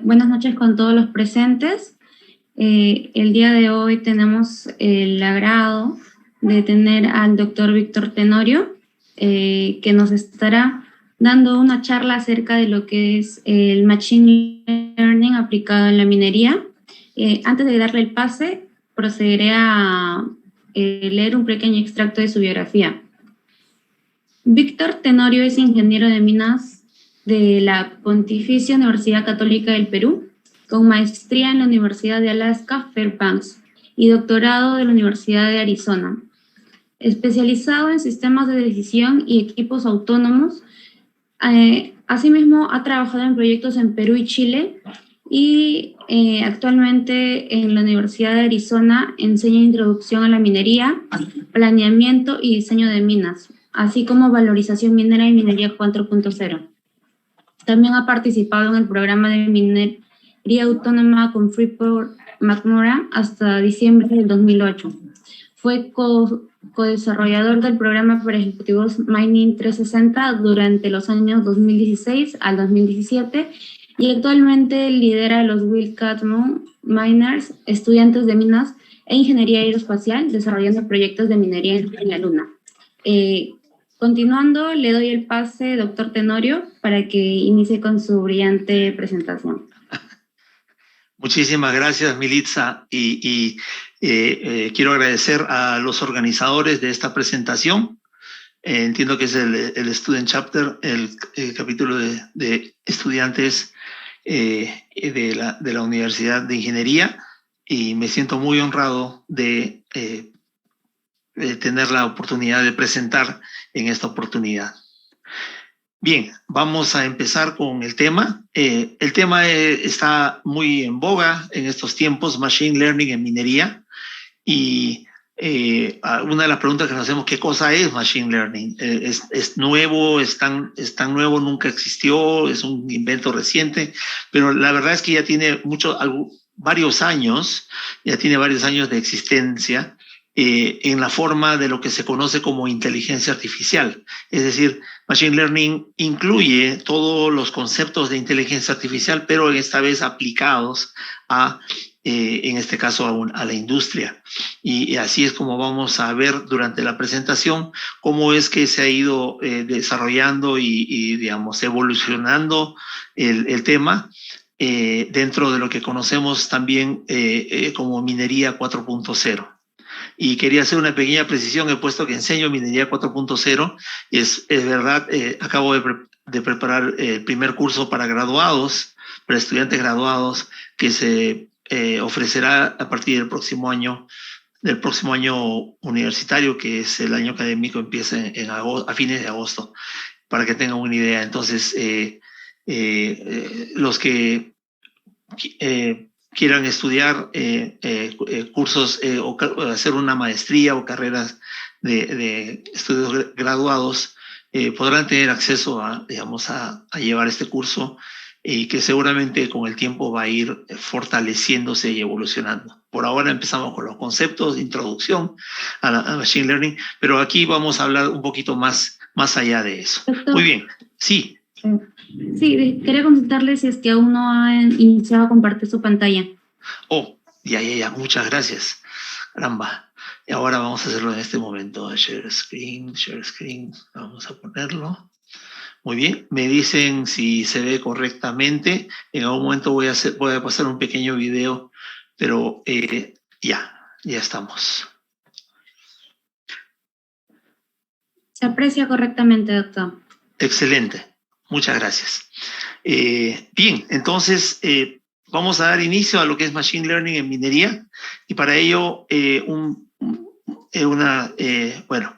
Buenas noches con todos los presentes. El día de hoy tenemos el agrado de tener al doctor Víctor Tenorio, que nos estará dando una charla acerca de lo que es el Machine Learning aplicado en la minería. Antes de darle el pase, procederé a leer un pequeño extracto de su biografía. Víctor Tenorio es ingeniero de minas de la Pontificia Universidad Católica del Perú, con maestría en la Universidad de Alaska Fairbanks y doctorado de la Universidad de Arizona. Especializado en sistemas de decisión y equipos autónomos, asimismo ha trabajado en proyectos en Perú y Chile y actualmente en la Universidad de Arizona enseña introducción a la minería, planeamiento y diseño de minas, así como valorización minera y minería 4.0. También ha participado en el programa de minería autónoma con Freeport-McMoRan hasta diciembre del 2008. Fue co-desarrollador del programa para ejecutivos Mining 360 durante los años 2016 al 2017 y actualmente lidera los Wildcat Miners, estudiantes de minas e ingeniería aeroespacial, desarrollando proyectos de minería en la Luna. Continuando, le doy el pase, doctor Tenorio, para que inicie con su brillante presentación. Muchísimas gracias, Militza, y quiero agradecer a los organizadores de esta presentación. Entiendo que es el Student Chapter, el capítulo de estudiantes de la Universidad de Ingeniería, y me siento muy honrado de tener la oportunidad de presentar en esta oportunidad. Bien, vamos a empezar con el tema. El tema está muy en boga en estos tiempos, Machine Learning en minería, y una de las preguntas que nos hacemos, ¿qué cosa es Machine Learning? ¿Es nuevo? ¿Es tan nuevo? ¿Nunca existió? ¿Es un invento reciente? Pero la verdad es que ya tiene varios años de existencia en la forma de lo que se conoce como inteligencia artificial. Es decir, Machine Learning incluye todos los conceptos de inteligencia artificial, pero esta vez aplicados a en este caso a la industria. Y así es como vamos a ver durante la presentación cómo es que se ha ido desarrollando y digamos, evolucionando el tema dentro de lo que conocemos también como minería 4.0. Y quería hacer una pequeña precisión, he puesto que enseño minería 4.0, es verdad, acabo de preparar el primer curso para graduados, para estudiantes graduados, que se ofrecerá a partir del próximo año universitario, que es el año académico, empieza a fines de agosto, para que tengan una idea. Entonces, los que quieran estudiar cursos o hacer una maestría o carreras de estudios graduados, podrán tener acceso digamos, a llevar este curso y que seguramente con el tiempo va a ir fortaleciéndose y evolucionando. Por ahora empezamos con los conceptos de introducción a Machine Learning, pero aquí vamos a hablar un poquito más allá de eso. Muy bien, sí. Sí, quería consultarle si es que aún no ha iniciado a compartir su pantalla. Oh, ya, muchas gracias. Caramba. Y ahora vamos a hacerlo en este momento. Share screen, vamos a ponerlo. Muy bien, me dicen si se ve correctamente. En algún momento voy a pasar un pequeño video, pero ya estamos. Se aprecia correctamente, doctor. Excelente, muchas gracias. Bien, entonces vamos a dar inicio a lo que es Machine Learning en minería, y para ello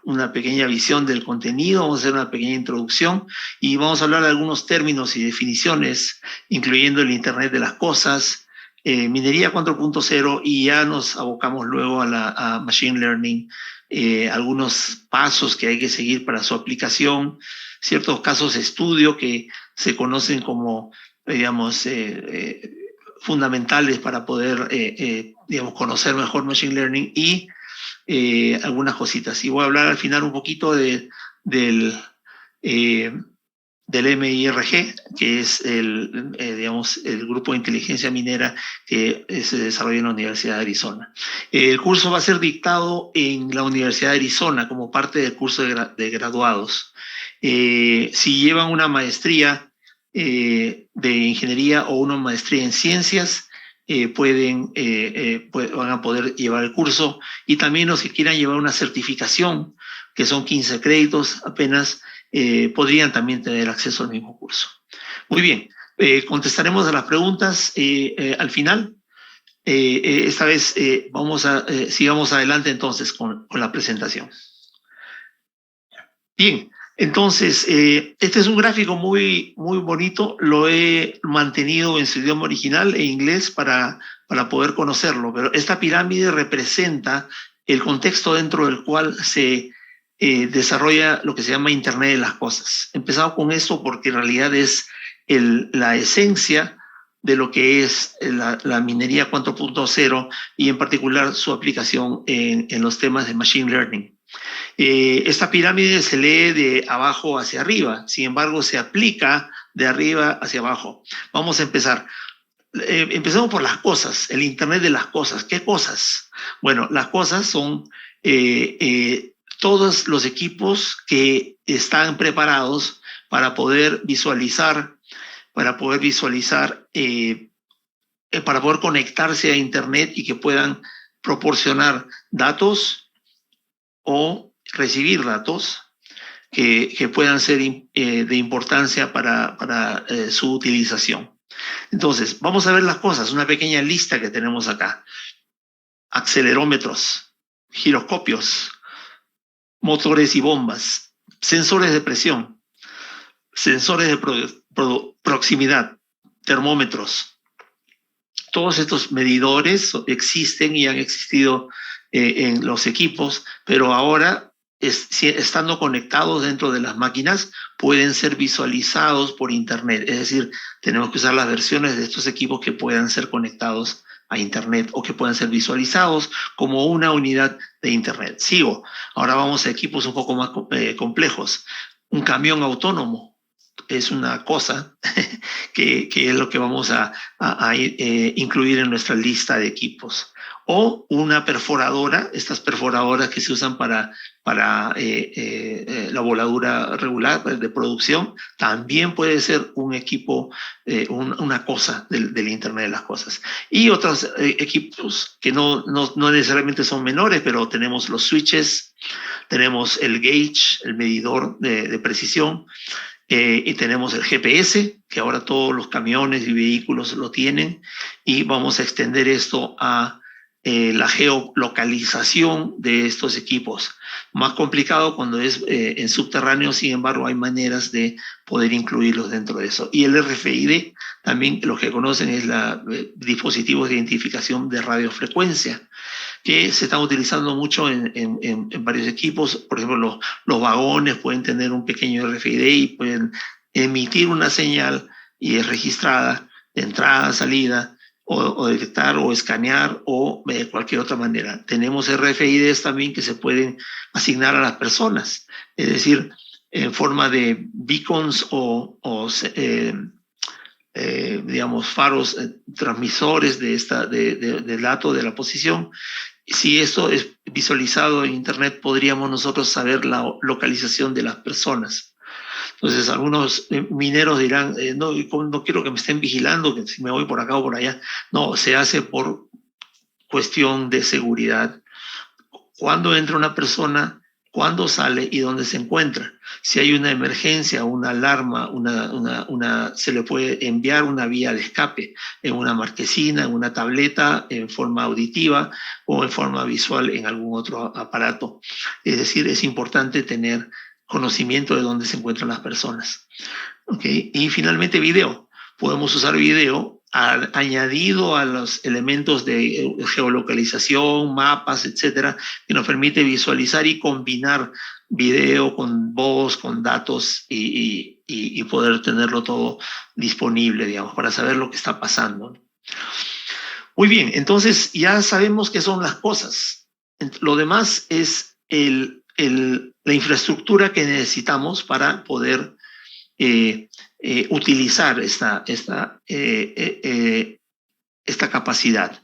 una pequeña visión del contenido. Vamos a hacer una pequeña introducción y vamos a hablar de algunos términos y definiciones, incluyendo el Internet de las cosas, minería 4.0, y ya nos abocamos luego a Machine Learning, algunos pasos que hay que seguir para su aplicación, ciertos casos de estudio que se conocen como, digamos, fundamentales para poder, digamos, conocer mejor Machine Learning, y algunas cositas. Y voy a hablar al final un poquito del del MIRG, que es digamos, el grupo de inteligencia minera que se desarrolla en la Universidad de Arizona. El curso va a ser dictado en la Universidad de Arizona como parte del curso de graduados. Si llevan una maestría de ingeniería o una maestría en ciencias, van a poder llevar el curso, y también los que quieran llevar una certificación, que son 15 créditos apenas, podrían también tener acceso al mismo curso. Muy bien, contestaremos a las preguntas al final. Esta vez sigamos adelante entonces con la presentación. Bien, entonces, este es un gráfico muy bonito. Lo he mantenido en su idioma original, en inglés, para poder conocerlo. Pero esta pirámide representa el contexto dentro del cual se desarrolla lo que se llama Internet de las Cosas. He empezado con esto porque en realidad es la esencia de lo que es la minería 4.0 y en particular su aplicación en los temas de Machine Learning. Esta pirámide se lee de abajo hacia arriba, sin embargo se aplica de arriba hacia abajo. Vamos a empezar. Empecemos por las cosas, el Internet de las cosas. ¿Qué cosas? Bueno, las cosas son todos los equipos que están preparados para poder visualizar, para poder conectarse a Internet y que puedan proporcionar datos o recibir datos que puedan ser de importancia para su utilización. Entonces, vamos a ver las cosas, una pequeña lista que tenemos acá. Acelerómetros, giroscopios, motores y bombas, sensores de presión, sensores de proximidad, termómetros. Todos estos medidores existen y han existido en los equipos, pero ahora, estando conectados dentro de las máquinas, pueden ser visualizados por Internet. Es decir, tenemos que usar las versiones de estos equipos que puedan ser conectados a Internet o que puedan ser visualizados como una unidad de Internet. Sigo. Ahora vamos a equipos un poco más complejos. Un camión autónomo es una cosa que es lo que vamos a incluir en nuestra lista de equipos. O una perforadora, estas perforadoras que se usan para la voladura regular de producción, también puede ser un equipo, una cosa del Internet de las Cosas. Y otros equipos que no necesariamente son menores, pero tenemos los switches, tenemos el gauge, el medidor de precisión, y tenemos el GPS, que ahora todos los camiones y vehículos lo tienen, y vamos a extender esto a la geolocalización de estos equipos. Más complicado cuando es en subterráneo, sin embargo, hay maneras de poder incluirlos dentro de eso. Y el RFID, también los que conocen, es dispositivos de identificación de radiofrecuencia, que se están utilizando mucho en varios equipos. Por ejemplo, los vagones pueden tener un pequeño RFID y pueden emitir una señal y es registrada de entrada, salida, o detectar o escanear o de cualquier otra manera. Tenemos RFIDs también que se pueden asignar a las personas, es decir, en forma de beacons digamos, faros, transmisores de datos de la posición. Si esto es visualizado en Internet, podríamos nosotros saber la localización de las personas. Entonces, algunos mineros dirán, no quiero que me estén vigilando, que si me voy por acá o por allá. No, se hace por cuestión de seguridad. Cuándo entra una persona, cuándo sale y dónde se encuentra. Si hay una emergencia, una alarma, se le puede enviar una vía de escape en una marquesina, en una tableta, en forma auditiva o en forma visual en algún otro aparato. Es decir, es importante tener conocimiento de dónde se encuentran las personas. ¿Okay? Y finalmente, video. Podemos usar video añadido a los elementos de geolocalización, mapas, etcétera, que nos permite visualizar y combinar video con voz, con datos y poder tenerlo todo disponible, digamos, para saber lo que está pasando. Muy bien, entonces ya sabemos qué son las cosas. Lo demás es la infraestructura que necesitamos para poder utilizar esta capacidad.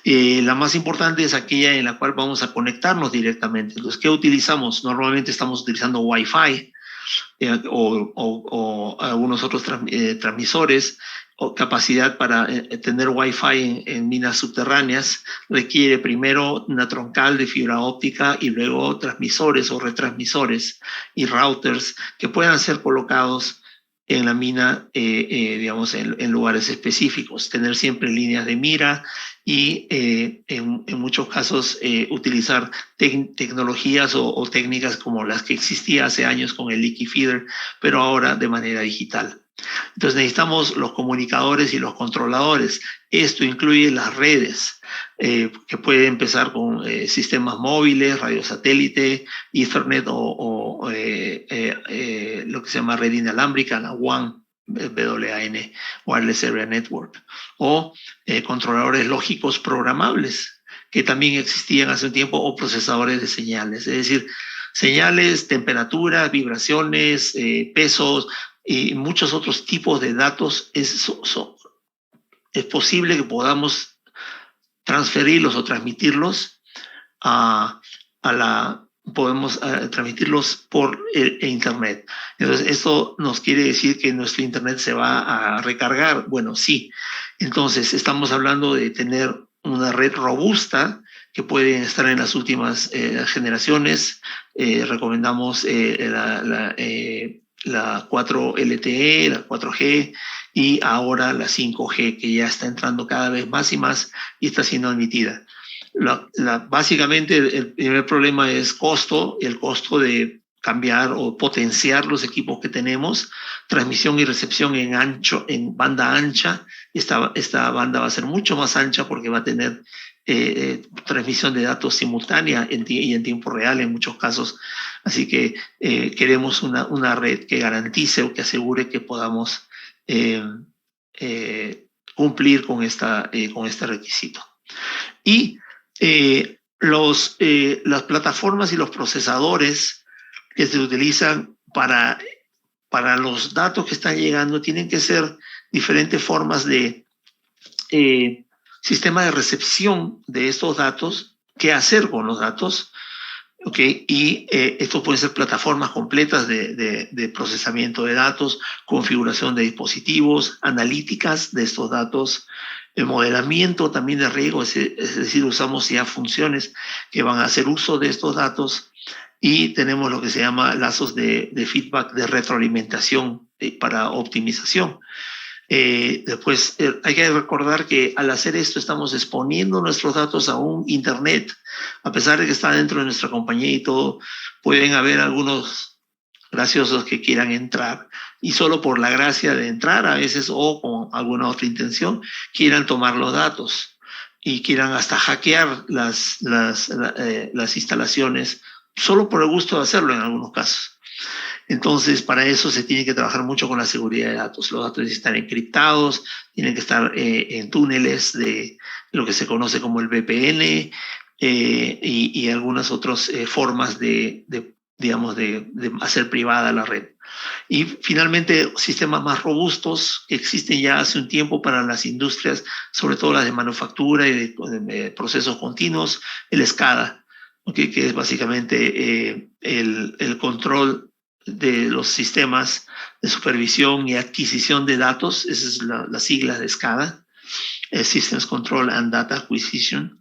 La más importante es aquella en la cual vamos a conectarnos directamente. Entonces, ¿qué utilizamos? Normalmente estamos utilizando Wi-Fi o algunos otros transmisores, o capacidad para tener Wi-Fi en minas subterráneas. Requiere primero una troncal de fibra óptica y luego transmisores o retransmisores y routers que puedan ser colocados en la mina, digamos, en lugares específicos. Tener siempre líneas de mira y en muchos casos utilizar tecnologías o técnicas como las que existía hace años con el leaky feeder, pero ahora de manera digital. Entonces necesitamos los comunicadores y los controladores. Esto incluye las redes, que puede empezar con sistemas móviles, radiosatélite, Ethernet o lo que se llama red inalámbrica, la WAN, WAN, Wireless Area Network, o controladores lógicos programables, que también existían hace un tiempo, o procesadores de señales, es decir, señales, temperaturas, vibraciones, pesos y muchos otros tipos de datos. Es posible que podamos transferirlos o transmitirlos podemos transmitirlos por internet. Entonces, esto nos quiere decir que nuestro internet se va a recargar. Bueno, sí. Entonces, estamos hablando de tener una red robusta que puede estar en las últimas generaciones. Recomendamos la 4 LTE, la 4G y ahora la 5G, que ya está entrando cada vez más y más y está siendo admitida. Básicamente el primer problema es costo, el costo de cambiar o potenciar los equipos que tenemos, transmisión y recepción en banda ancha. Esta banda va a ser mucho más ancha porque va a tener transmisión de datos simultánea y en tiempo real en muchos casos. Así que queremos una red que garantice o que asegure que podamos cumplir con este requisito. Y las plataformas y los procesadores que se utilizan para los datos que están llegando tienen que ser diferentes formas de sistema de recepción de estos datos, qué hacer con los datos, ¿okay? Y esto pueden ser plataformas completas de procesamiento de datos, configuración de dispositivos, analíticas de estos datos, el modelamiento también de riesgo, es decir, usamos ya funciones que van a hacer uso de estos datos, y tenemos lo que se llama lazos de feedback, de retroalimentación para optimización. Después hay que recordar que al hacer esto estamos exponiendo nuestros datos a un internet, a pesar de que está dentro de nuestra compañía y todo. Pueden haber algunos graciosos que quieran entrar y solo por la gracia de entrar a veces o con alguna otra intención quieran tomar los datos y quieran hasta hackear las instalaciones solo por el gusto de hacerlo en algunos casos. Entonces, para eso se tiene que trabajar mucho con la seguridad de datos. Los datos tienen que estar encriptados, tienen que estar en túneles de lo que se conoce como el VPN y algunas otras formas de hacer privada la red. Y finalmente, sistemas más robustos que existen ya hace un tiempo para las industrias, sobre todo las de manufactura y de procesos continuos, el SCADA, ¿okay? Que es básicamente el control de los sistemas de supervisión y adquisición de datos. Esa es la sigla de SCADA, Systems Control and Data Acquisition,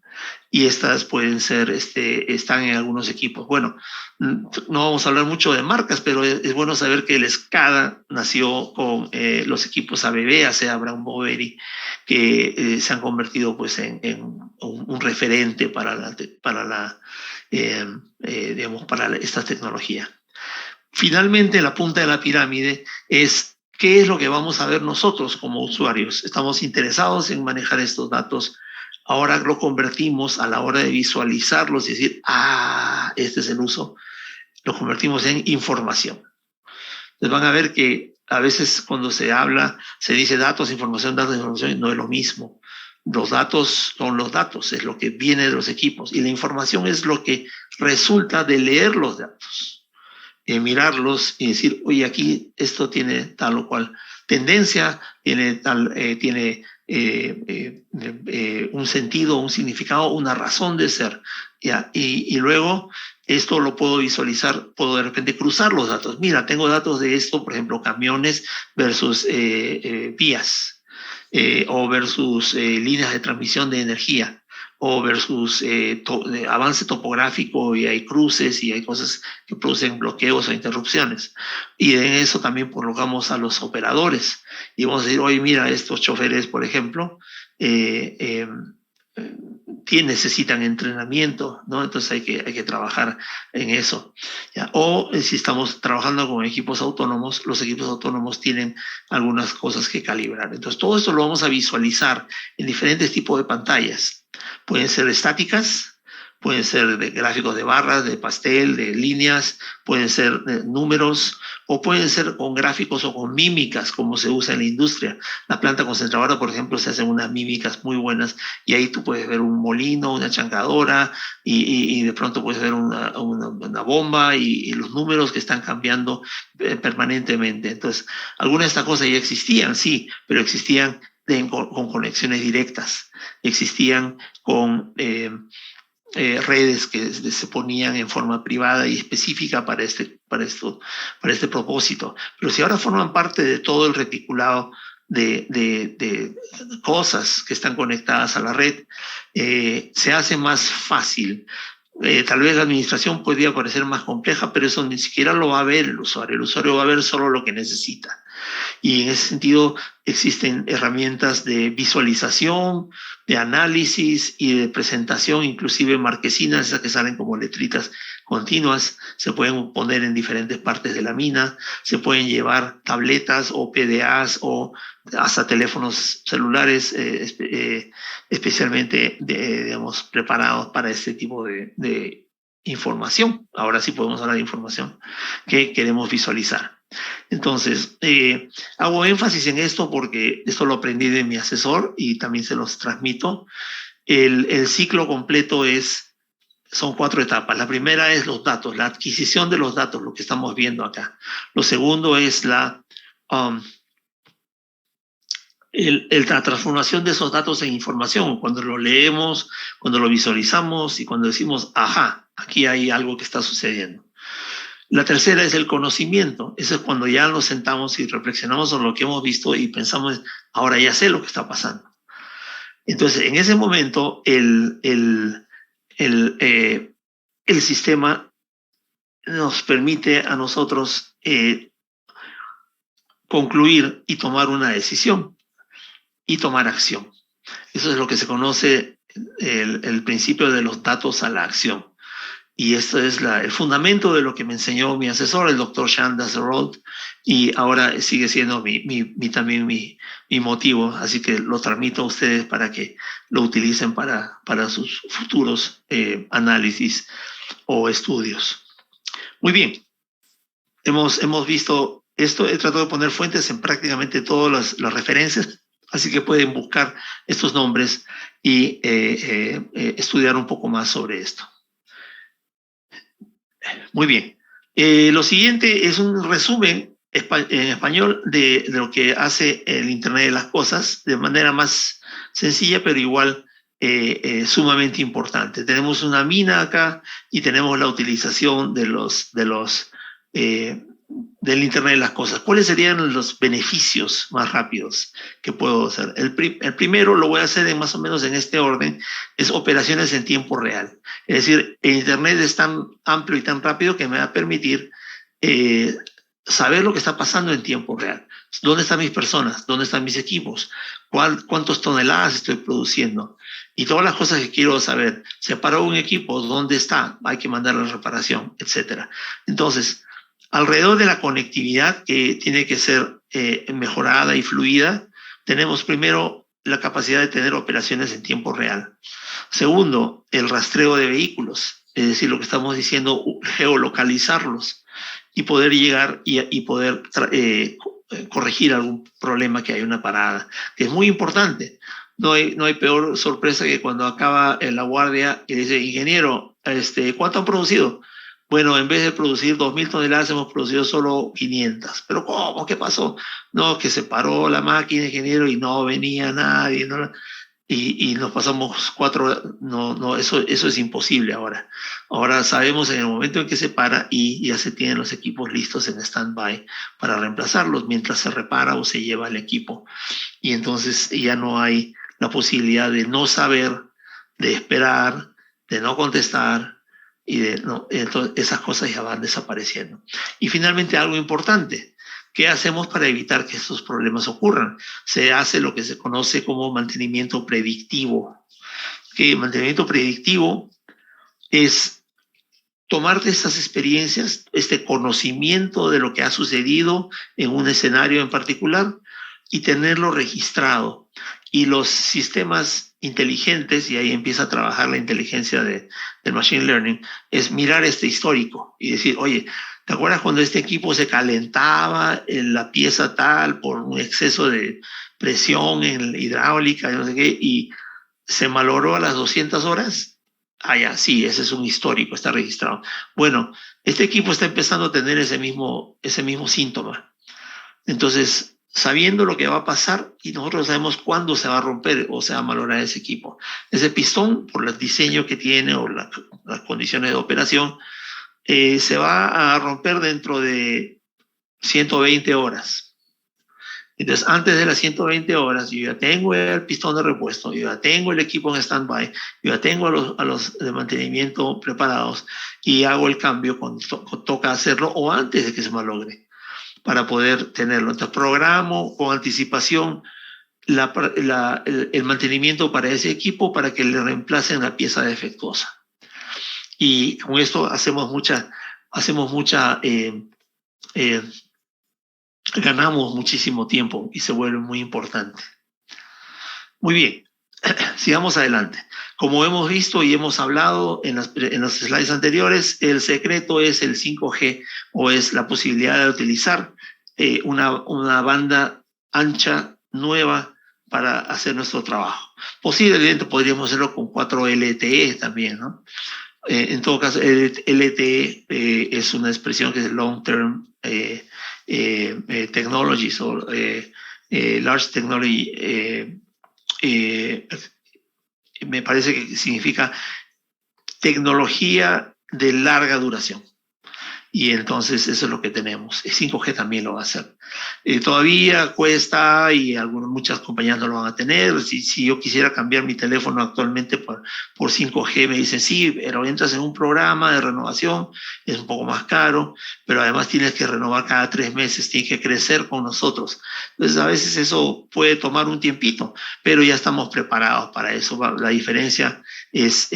y estas pueden ser, están en algunos equipos. Bueno, no vamos a hablar mucho de marcas, pero es bueno saber que el SCADA nació con los equipos ABB, Brown Boveri, que se han convertido pues en un referente para esta tecnología. Finalmente, la punta de la pirámide es qué es lo que vamos a ver nosotros como usuarios. Estamos interesados en manejar estos datos. Ahora lo convertimos a la hora de visualizarlos y decir, este es el uso. Lo convertimos en información. Entonces van a ver que a veces cuando se habla, se dice datos, información, no es lo mismo. Los datos son los datos, es lo que viene de los equipos. Y la información es lo que resulta de leer los datos. Mirarlos y decir, oye, aquí esto tiene tal o cual tendencia, tiene un sentido, un significado, una razón de ser, ¿ya? Y luego esto lo puedo visualizar, puedo de repente cruzar los datos. Mira, tengo datos de esto, por ejemplo, camiones versus vías, o versus líneas de transmisión de energía, o versus avance topográfico, y hay cruces y hay cosas que producen bloqueos o interrupciones. Y en eso también colocamos a los operadores. Y vamos a decir, oye, mira, estos choferes, por ejemplo, necesitan entrenamiento, ¿no? Entonces hay que trabajar en eso, ¿ya? O si estamos trabajando con equipos autónomos, los equipos autónomos tienen algunas cosas que calibrar. Entonces todo esto lo vamos a visualizar en diferentes tipos de pantallas. Pueden ser estáticas, pueden ser de gráficos de barras, de pastel, de líneas, pueden ser números, o pueden ser con gráficos o con mímicas, como se usa en la industria. La planta concentradora, por ejemplo, se hacen unas mímicas muy buenas, y ahí tú puedes ver un molino, una chancadora, y de pronto puedes ver una bomba, y los números que están cambiando permanentemente. Entonces, algunas de estas cosas ya existían, sí, pero existían con conexiones directas, existían con redes que se ponían en forma privada y específica para este propósito. Pero si ahora forman parte de todo el reticulado de cosas que están conectadas a la red, se hace más fácil. Tal vez la administración podría parecer más compleja, pero eso ni siquiera lo va a ver el usuario. El usuario va a ver solo lo que necesita. Y en ese sentido existen herramientas de visualización, de análisis y de presentación, inclusive marquesinas, esas que salen como letritas continuas, se pueden poner en diferentes partes de la mina, se pueden llevar tabletas o PDAs o hasta teléfonos celulares especialmente digamos, preparados para este tipo de información. Ahora sí podemos hablar de información que queremos visualizar. Entonces, hago énfasis en esto porque esto lo aprendí de mi asesor y también se los transmito. El ciclo completo son 4 etapas. La primera es los datos, la adquisición de los datos, lo que estamos viendo acá. Lo segundo es la transformación de esos datos en información, cuando lo leemos, cuando lo visualizamos y cuando decimos, ajá, aquí hay algo que está sucediendo. La tercera es el conocimiento. Eso es cuando ya nos sentamos y reflexionamos sobre lo que hemos visto y pensamos, ahora ya sé lo que está pasando. Entonces, en ese momento, el sistema nos permite a nosotros concluir y tomar una decisión y tomar acción. Eso es lo que se conoce el principio de los datos a la acción. Y esto es el fundamento de lo que me enseñó mi asesor, el doctor Sean Dasserold, y ahora sigue siendo también mi motivo. Así que lo transmito a ustedes para que lo utilicen para sus futuros análisis o estudios. Muy bien, hemos visto esto. He tratado de poner fuentes en prácticamente todas las referencias, así que pueden buscar estos nombres y estudiar un poco más sobre esto. Muy bien. Lo siguiente es un resumen en español de lo que hace el Internet de las Cosas de manera más sencilla, pero igual sumamente importante. Tenemos una mina acá y tenemos la utilización del Internet de las Cosas. ¿Cuáles serían los beneficios más rápidos que puedo hacer? El primero lo voy a hacer más o menos en este orden, es operaciones en tiempo real. Es decir, el Internet es tan amplio y tan rápido que me va a permitir saber lo que está pasando en tiempo real. ¿Dónde están mis personas? ¿Dónde están mis equipos? ¿Cuántas toneladas estoy produciendo? Y todas las cosas que quiero saber. Se paró un equipo, ¿dónde está? Hay que mandar la reparación, etc. Entonces, alrededor de la conectividad que tiene que ser mejorada y fluida, tenemos primero la capacidad de tener operaciones en tiempo real. Segundo, el rastreo de vehículos, es decir, lo que estamos diciendo, geolocalizarlos y poder llegar y poder corregir algún problema que hay una parada, que es muy importante. No hay peor sorpresa que cuando acaba la guardia y dice, ingeniero, ¿cuánto han producido? Bueno, en vez de producir 2.000 toneladas, hemos producido solo 500. ¿Pero cómo? ¿Qué pasó? No, que se paró la máquina, ingeniero, y no venía nadie, ¿no? Y nos pasamos 4 horas. No, no, eso es imposible ahora. Ahora sabemos en el momento en que se para y ya se tienen los equipos listos en stand-by para reemplazarlos mientras se repara o se lleva el equipo. Y entonces ya no hay la posibilidad de no saber, de esperar, de no contestar, y de, no, entonces esas cosas ya van desapareciendo. Y finalmente algo importante, ¿qué hacemos para evitar que estos problemas ocurran? Se hace lo que se conoce como mantenimiento predictivo. Que mantenimiento predictivo es tomarte estas experiencias, este conocimiento de lo que ha sucedido en un escenario en particular y tenerlo registrado. Y los sistemas inteligentes, y ahí empieza a trabajar la inteligencia del Machine Learning, es mirar este histórico y decir, oye, ¿te acuerdas cuando este equipo se calentaba en la pieza tal por un exceso de presión en hidráulica y no sé qué, y se malogró a las 200 horas? Ah, ya, sí, ese es un histórico, está registrado. Bueno, este equipo está empezando a tener ese mismo síntoma. Entonces, sabiendo lo que va a pasar, y nosotros sabemos cuándo se va a romper o se va a malograr ese equipo. Ese pistón, por el diseño que tiene o las condiciones de operación, se va a romper dentro de 120 horas. Entonces, antes de las 120 horas, yo ya tengo el pistón de repuesto, yo ya tengo el equipo en stand-by, yo ya tengo a los de mantenimiento preparados y hago el cambio cuando toca hacerlo o antes de que se malogre para poder tenerlo. Entonces, programo con anticipación el mantenimiento para ese equipo para que le reemplacen la pieza defectuosa. Y con esto hacemos mucha ganamos muchísimo tiempo y se vuelve muy importante. Muy bien, sigamos adelante. Como hemos visto y hemos hablado en los slides anteriores, el secreto es el 5G o es la posibilidad de utilizar una banda ancha nueva para hacer nuestro trabajo. Posiblemente podríamos hacerlo con 4 LTE también, ¿no? En todo caso, LTE es una expresión que es Long Term Technologies o Large Technology. Me parece que significa tecnología de larga duración. Y entonces eso es lo que tenemos. El 5G también lo va a hacer. Todavía cuesta y muchas compañías no lo van a tener. Si yo quisiera cambiar mi teléfono actualmente por 5G, me dicen, sí, pero entras en un programa de renovación, es un poco más caro, pero además tienes que renovar cada 3 meses, tienes que crecer con nosotros. Entonces a veces eso puede tomar un tiempito, pero ya estamos preparados para eso. La diferencia es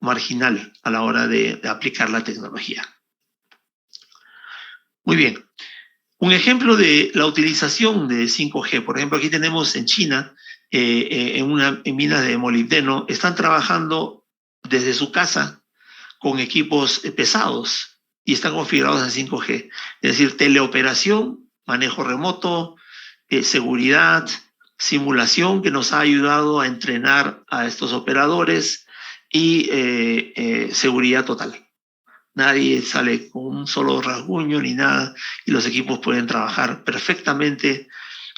marginal a la hora de aplicar la tecnología. Muy bien. Un ejemplo de la utilización de 5G, por ejemplo, aquí tenemos en China, en minas de molibdeno, están trabajando desde su casa con equipos pesados y están configurados en 5G. Es decir, teleoperación, manejo remoto, seguridad, simulación que nos ha ayudado a entrenar a estos operadores y seguridad total. Nadie sale con un solo rasguño ni nada y los equipos pueden trabajar perfectamente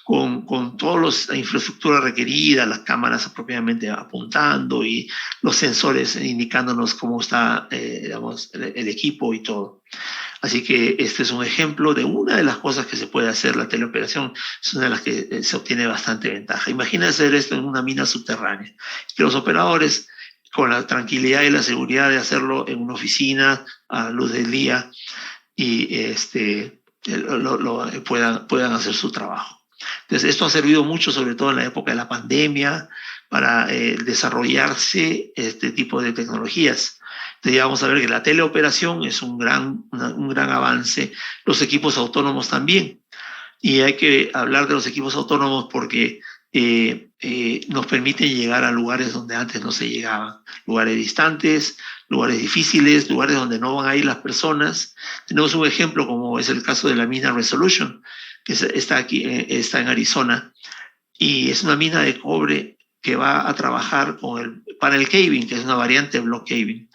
con toda la infraestructura requerida, las cámaras apropiadamente apuntando y los sensores indicándonos cómo está digamos, el equipo y todo. Así que este es un ejemplo de una de las cosas que se puede hacer. La teleoperación es una de las que se obtiene bastante ventaja. Imagina hacer esto en una mina subterránea, que los operadores con la tranquilidad y la seguridad de hacerlo en una oficina a luz del día y puedan hacer su trabajo. Entonces, esto ha servido mucho, sobre todo en la época de la pandemia, para desarrollarse este tipo de tecnologías. Entonces, ya vamos a ver que la teleoperación es un gran avance, los equipos autónomos también. Y hay que hablar de los equipos autónomos porque nos permiten llegar a lugares donde antes no se llegaban, lugares distantes, lugares difíciles, lugares donde no van a ir las personas. Tenemos un ejemplo como es el caso de la mina Resolution, que está aquí, está en Arizona, y es una mina de cobre que va a trabajar con el panel caving, que es una variante de block caving.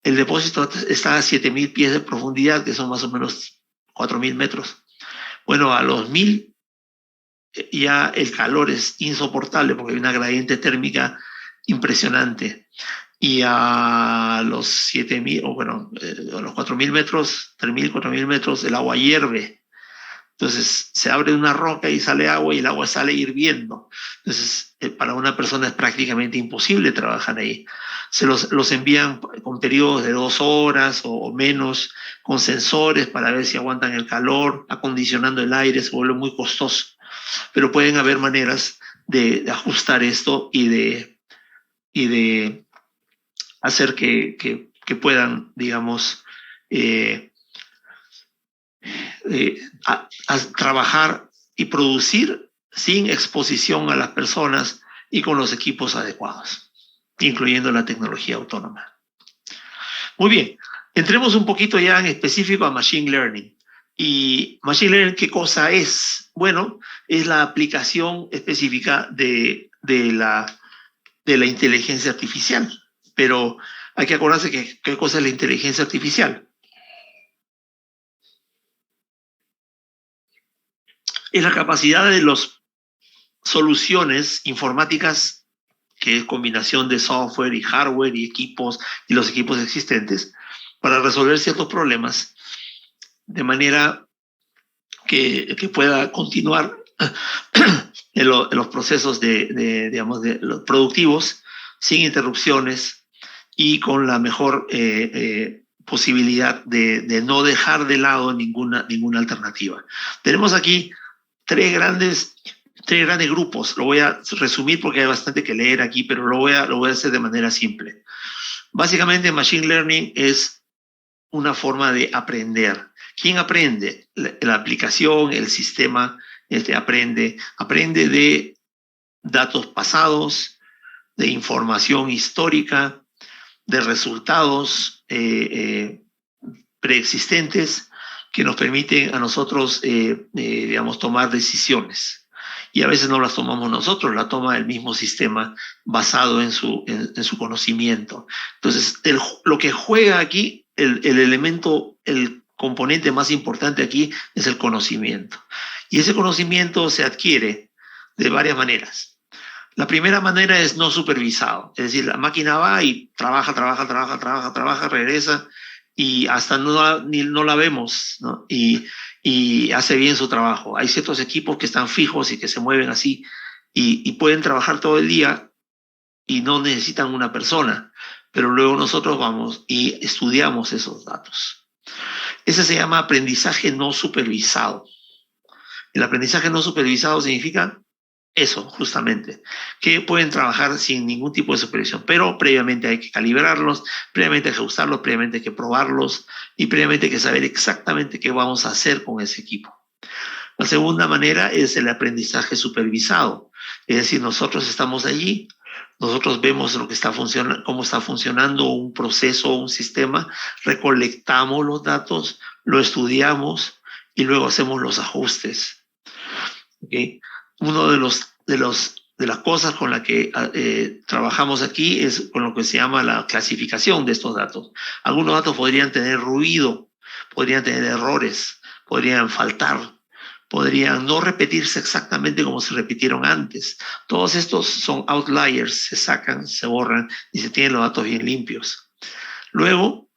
El depósito está a 7.000 pies de profundidad, que son más o menos 4.000 metros. Bueno, a los 1.000 ya el calor es insoportable porque hay una gradiente térmica impresionante. Y a los 7.000, o bueno, a los 4.000 metros, 3.000, 4.000 metros, el agua hierve. Entonces se abre una roca y sale agua y el agua sale hirviendo. Entonces para una persona es prácticamente imposible trabajar ahí. Los envían con periodos de 2 horas o menos, con sensores para ver si aguantan el calor, acondicionando el aire, se vuelve muy costoso. Pero pueden haber maneras de ajustar esto y de hacer que puedan, digamos, a trabajar y producir sin exposición a las personas y con los equipos adecuados, incluyendo la tecnología autónoma. Muy bien, entremos un poquito ya en específico a Machine Learning. ¿Y Machine Learning qué cosa es? Bueno, es la aplicación específica de la inteligencia artificial. Pero hay que acordarse que qué cosa es la inteligencia artificial. Es la capacidad de las soluciones informáticas, que es combinación de software y hardware y equipos y los equipos existentes, para resolver ciertos problemas de manera que pueda continuar en los procesos digamos, de los productivos sin interrupciones y con la mejor posibilidad de no dejar de lado ninguna alternativa. Tenemos aquí tres grandes grupos. Lo voy a resumir porque hay bastante que leer aquí, pero lo voy a hacer de manera simple. Básicamente, Machine Learning es una forma de aprender. ¿Quién aprende? La aplicación, el sistema aprende de datos pasados, de información histórica, de resultados preexistentes que nos permiten a nosotros, digamos, tomar decisiones. Y a veces no las tomamos nosotros, la toma el mismo sistema basado en su conocimiento. Entonces, lo que juega aquí, el elemento, el componente más importante aquí es el conocimiento. Y ese conocimiento se adquiere de varias maneras. La primera manera es no supervisado, es decir, la máquina va y trabaja, regresa y hasta no la vemos, ¿no? Y hace bien su trabajo. Hay ciertos equipos que están fijos y que se mueven así y pueden trabajar todo el día y no necesitan una persona, pero luego nosotros vamos y estudiamos esos datos. Ese se llama aprendizaje no supervisado. El aprendizaje no supervisado significa eso, justamente, que pueden trabajar sin ningún tipo de supervisión, pero previamente hay que calibrarlos, previamente hay que ajustarlos, previamente hay que probarlos y previamente hay que saber exactamente qué vamos a hacer con ese equipo. La segunda manera es el aprendizaje supervisado, es decir, nosotros estamos allí, nosotros vemos lo que está funcionando, cómo está funcionando un proceso o un sistema, recolectamos los datos, lo estudiamos y luego hacemos los ajustes. ¿Okay? Uno de las cosas con la que trabajamos aquí es con lo que se llama la clasificación de estos datos. Algunos datos podrían tener ruido, podrían tener errores, podrían faltar, podrían no repetirse exactamente como se repitieron antes. Todos estos son outliers, se sacan, se borran y se tienen los datos bien limpios. Luego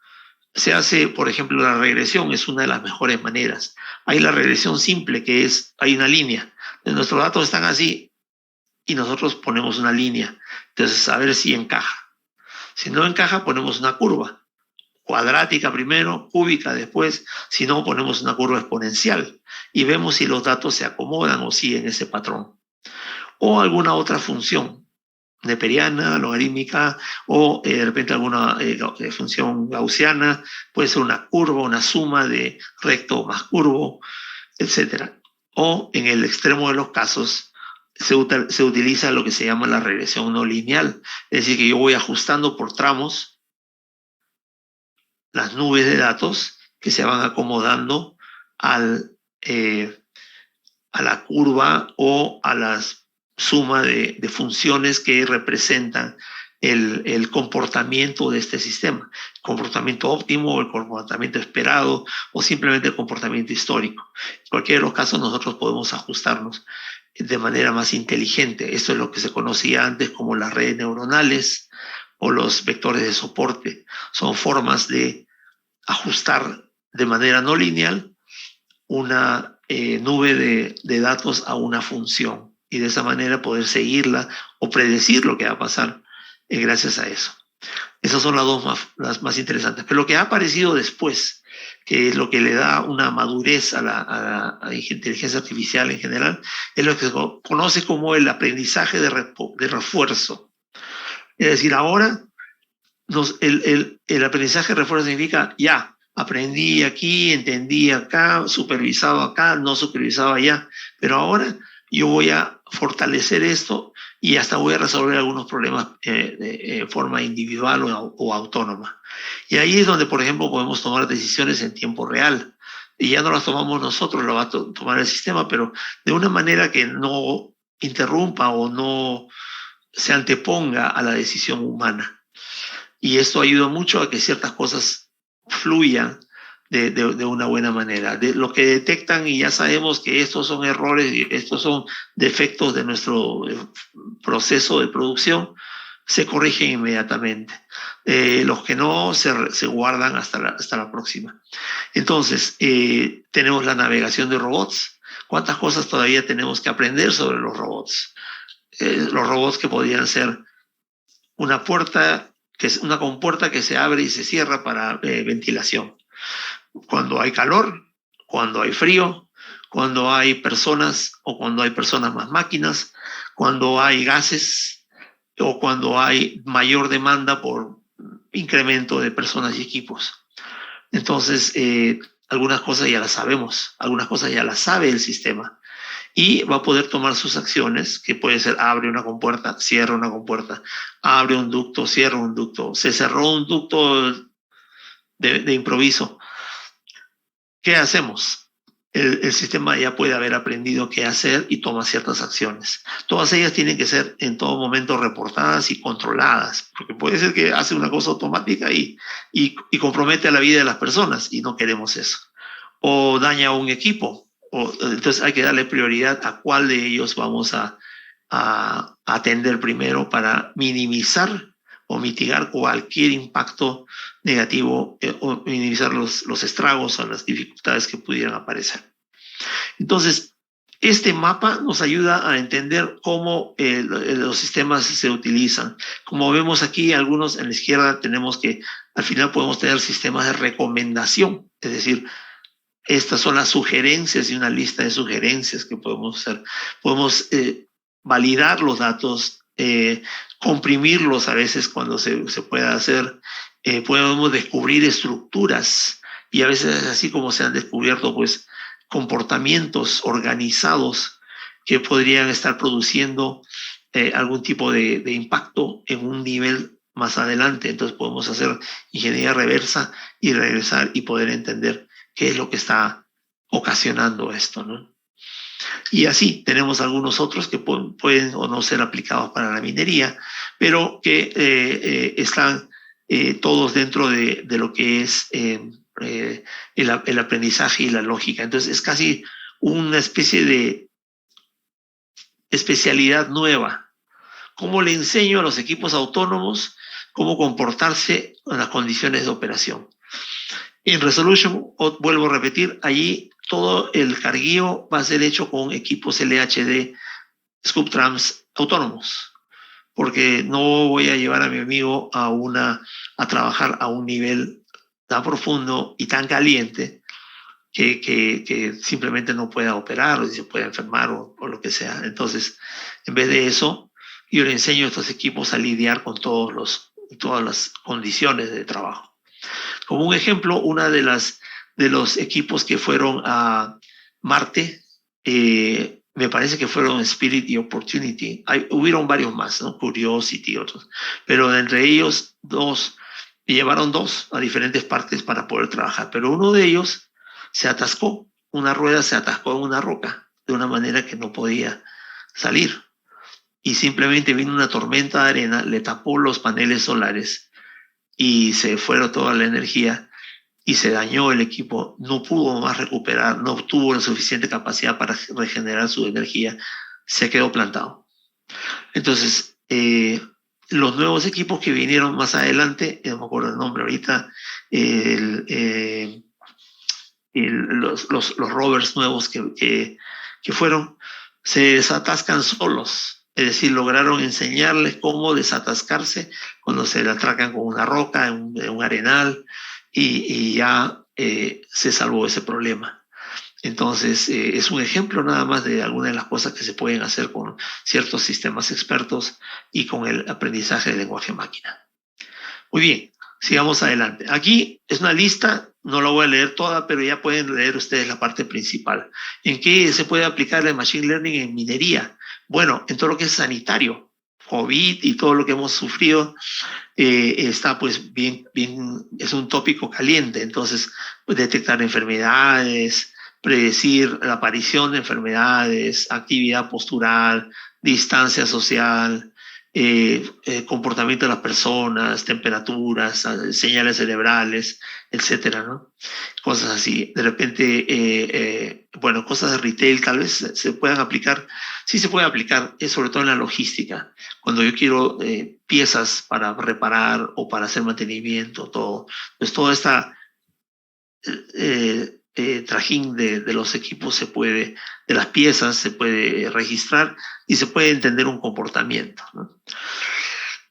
se hace, por ejemplo, la regresión, es una de las mejores maneras. Hay la regresión simple, que es, hay una línea. Nuestros datos están así y nosotros ponemos una línea. Entonces, a ver si encaja. Si no encaja, ponemos una curva. Cuadrática primero, cúbica después. Si no, ponemos una curva exponencial y vemos si los datos se acomodan o siguen ese patrón. O alguna otra función neperiana, logarítmica o de repente alguna función gaussiana. Puede ser una curva, una suma de recto más curvo, etc. O en el extremo de los casos se utiliza lo que se llama la regresión no lineal. Es decir, que yo voy ajustando por tramos las nubes de datos que se van acomodando a la curva o a la suma de funciones que representan el comportamiento de este sistema, el comportamiento óptimo, el comportamiento esperado o simplemente el comportamiento histórico. En cualquiera de los casos nosotros podemos ajustarnos de manera más inteligente. Esto es lo que se conocía antes como las redes neuronales o los vectores de soporte. Son formas de ajustar de manera no lineal una nube de datos a una función y de esa manera poder seguirla o predecir lo que va a pasar gracias a eso. Esas son las más interesantes. Pero lo que ha aparecido después, que es lo que le da una madurez a la inteligencia artificial en general, es lo que se conoce como el aprendizaje de refuerzo. Es decir, ahora el aprendizaje de refuerzo significa ya, aprendí aquí, entendí acá, supervisado acá, no supervisado allá, pero ahora yo voy a fortalecer esto y hasta voy a resolver algunos problemas de forma individual o autónoma. Y ahí es donde, por ejemplo, podemos tomar decisiones en tiempo real. Y ya no las tomamos nosotros, lo va a tomar el sistema, pero de una manera que no interrumpa o no se anteponga a la decisión humana. Y esto ayuda mucho a que ciertas cosas fluyan de una buena manera. De lo que detectan y ya sabemos que estos son errores y estos son defectos de nuestro proceso de producción, se corrigen inmediatamente. Los que no se guardan hasta la próxima. Entonces, tenemos la navegación de robots. ¿Cuántas cosas todavía tenemos que aprender sobre los robots? Los robots que podrían ser una puerta, que es una compuerta que se abre y se cierra para ventilación. Cuando hay calor, cuando hay frío, cuando hay personas o cuando hay personas más máquinas, cuando hay gases o cuando hay mayor demanda por incremento de personas y equipos. Entonces, algunas cosas ya las sabemos, algunas cosas ya las sabe el sistema y va a poder tomar sus acciones, que puede ser abre una compuerta, cierra una compuerta, abre un ducto, cierra un ducto, se cerró un ducto de improviso. ¿Qué hacemos? El sistema ya puede haber aprendido qué hacer y toma ciertas acciones. Todas ellas tienen que ser en todo momento reportadas y controladas, porque puede ser que hace una cosa automática y compromete la vida de las personas y no queremos eso. O daña a un equipo. Entonces hay que darle prioridad a cuál de ellos vamos a atender primero para minimizar o mitigar cualquier impacto negativo o minimizar los estragos o las dificultades que pudieran aparecer. Entonces, este mapa nos ayuda a entender cómo los sistemas se utilizan. Como vemos aquí, algunos en la izquierda tenemos que, al final podemos tener sistemas de recomendación, es decir, estas son las sugerencias y una lista de sugerencias que podemos hacer. Podemos validar los datos, comprimirlos a veces cuando se pueda hacer. Podemos descubrir estructuras y a veces así como se han descubierto pues comportamientos organizados que podrían estar produciendo algún tipo de impacto en un nivel más adelante. Entonces podemos hacer ingeniería reversa y regresar y poder entender qué es lo que está ocasionando esto, ¿no? Y así tenemos algunos otros que pueden o no ser aplicados para la minería, pero que están todos dentro de lo que es el aprendizaje y la lógica. Entonces es casi una especie de especialidad nueva. ¿Cómo le enseño a los equipos autónomos cómo comportarse en las condiciones de operación? En Resolution, vuelvo a repetir, allí todo el carguío va a ser hecho con equipos LHD Scoop Trams autónomos, porque no voy a llevar a mi amigo a trabajar a un nivel tan profundo y tan caliente que simplemente no pueda operar o se pueda enfermar o lo que sea. Entonces, en vez de eso, yo le enseño a estos equipos a lidiar con todas las condiciones de trabajo. Como un ejemplo, una de los equipos que fueron a Marte, me parece que fueron Spirit y Opportunity. Hubieron varios más, ¿no? Curiosity y otros. Pero entre ellos, llevaron dos a diferentes partes para poder trabajar. Pero uno de ellos se atascó, una rueda se atascó en una roca de una manera que no podía salir. y simplemente vino una tormenta de arena, le tapó los paneles solares y se fue toda la energía y se dañó el equipo, no pudo más recuperar, no tuvo la suficiente capacidad para regenerar su energía, se quedó plantado. Entonces, los nuevos equipos que vinieron más adelante, no me acuerdo el nombre ahorita, los rovers nuevos que fueron, se desatascan solos. Es decir, lograron enseñarles cómo desatascarse cuando se le atracan con una roca en un arenal y ya se salvó ese problema. Entonces, es un ejemplo nada más de algunas de las cosas que se pueden hacer con ciertos sistemas expertos y con el aprendizaje del lenguaje máquina. Muy bien, sigamos adelante. Aquí es una lista, no la voy a leer toda, pero ya pueden leer ustedes la parte principal. ¿En qué se puede aplicar el Machine Learning en minería? Bueno, en todo lo que es sanitario, COVID y todo lo que hemos sufrido, está pues bien, es un tópico caliente. Entonces, pues, detectar enfermedades, predecir la aparición de enfermedades, actividad postural, distancia social, comportamiento de las personas, temperaturas, señales cerebrales, etcétera, ¿no? Cosas así. De repente, bueno, cosas de retail tal vez se puedan aplicar. Sí se puede aplicar, sobre todo en la logística. Cuando yo quiero piezas para reparar o para hacer mantenimiento, todo. Pues toda esta trajín de los equipos se puede, de las piezas se puede registrar y se puede entender un comportamiento, ¿no?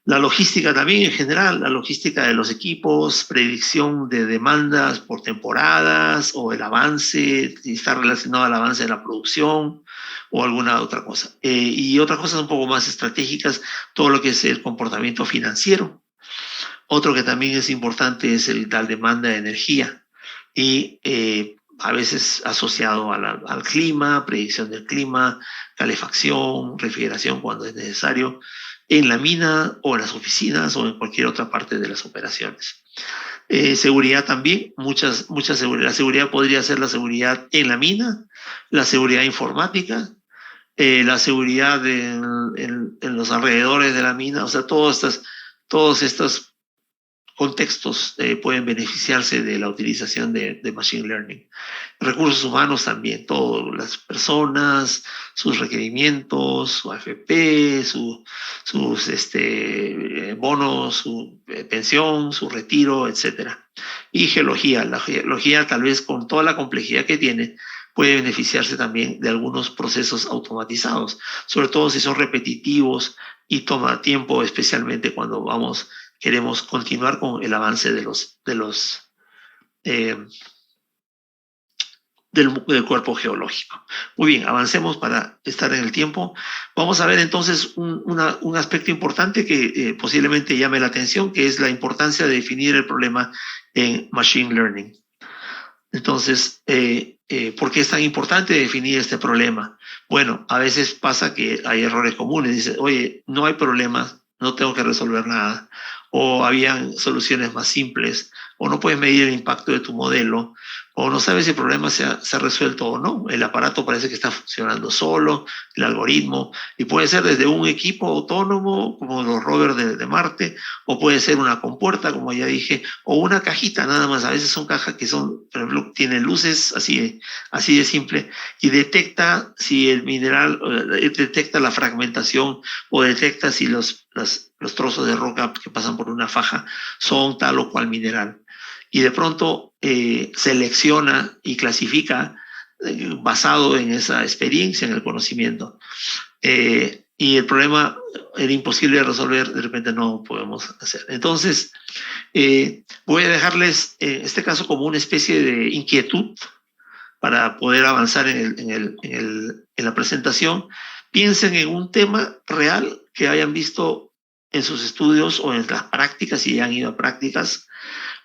La logística también en general, la logística de los equipos, predicción de demandas por temporadas o el avance, si está relacionado al avance de la producción o alguna otra cosa. Y otras cosas un poco más estratégicas, todo lo que es el comportamiento financiero. Otro que también es importante es la demanda de energía y a veces asociado al clima, predicción del clima, calefacción, refrigeración cuando es necesario, en la mina o en las oficinas o en cualquier otra parte de las operaciones. Seguridad también, mucha seguridad. La seguridad podría ser la seguridad en la mina, la seguridad informática, la seguridad en los alrededores de la mina, o sea, todos estos contextos pueden beneficiarse de la utilización de Machine Learning. Recursos humanos también, todas las personas, sus requerimientos, su AFP, sus bonos, su pensión, su retiro, etc. Y geología. La geología, tal vez con toda la complejidad que tiene, puede beneficiarse también de algunos procesos automatizados, sobre todo si son repetitivos y toma tiempo, especialmente cuando queremos continuar con el avance del cuerpo geológico. Muy bien, avancemos para estar en el tiempo. Vamos a ver entonces un aspecto importante que posiblemente llame la atención, que es la importancia de definir el problema en Machine Learning. Entonces, ¿por qué es tan importante definir este problema? Bueno, a veces pasa que hay errores comunes. Dice, oye, no hay problemas, no tengo que resolver nada. O habían soluciones más simples, o no puedes medir el impacto de tu modelo, o no sabes si el problema se ha resuelto o no. El aparato parece que está funcionando solo, el algoritmo, y puede ser desde un equipo autónomo, como los rovers de Marte, o puede ser una compuerta, como ya dije, o una cajita nada más. A veces son cajas que son, por ejemplo, tienen luces así de simple, y detecta si el mineral, detecta la fragmentación, o detecta si los trozos de roca que pasan por una faja son tal o cual mineral. Y de pronto selecciona y clasifica basado en esa experiencia, en el conocimiento. Y el problema era imposible de resolver, de repente no podemos hacer. Entonces, voy a dejarles este caso como una especie de inquietud para poder avanzar en la presentación. Piensen en un tema real que hayan visto en sus estudios o en las prácticas, si ya han ido a prácticas,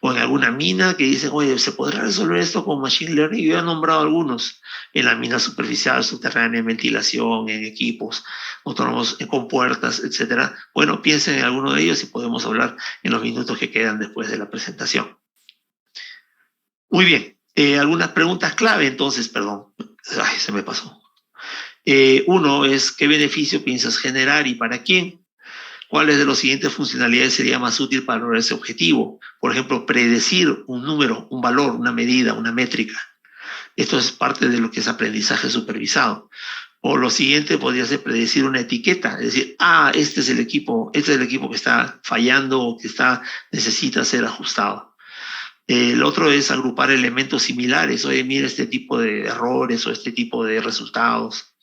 o en alguna mina que dicen, oye, ¿se podrá resolver esto con Machine Learning? Yo he nombrado algunos en la mina superficial, subterránea, en ventilación, en equipos autónomos, con puertas, etcétera. Bueno, piensen en alguno de ellos y podemos hablar en los minutos que quedan después de la presentación. Muy bien, algunas preguntas clave entonces, perdón. Ay, se me pasó. Uno es qué beneficio piensas generar y para quién. ¿Cuáles de las siguientes funcionalidades sería más útil para lograr ese objetivo? Por ejemplo, predecir un número, un valor, una medida, una métrica. Esto es parte de lo que es aprendizaje supervisado. O lo siguiente podría ser predecir una etiqueta, es decir, este es el equipo que está fallando o que necesita ser ajustado. El otro es agrupar elementos similares. Oye, mira este tipo de errores o este tipo de resultados.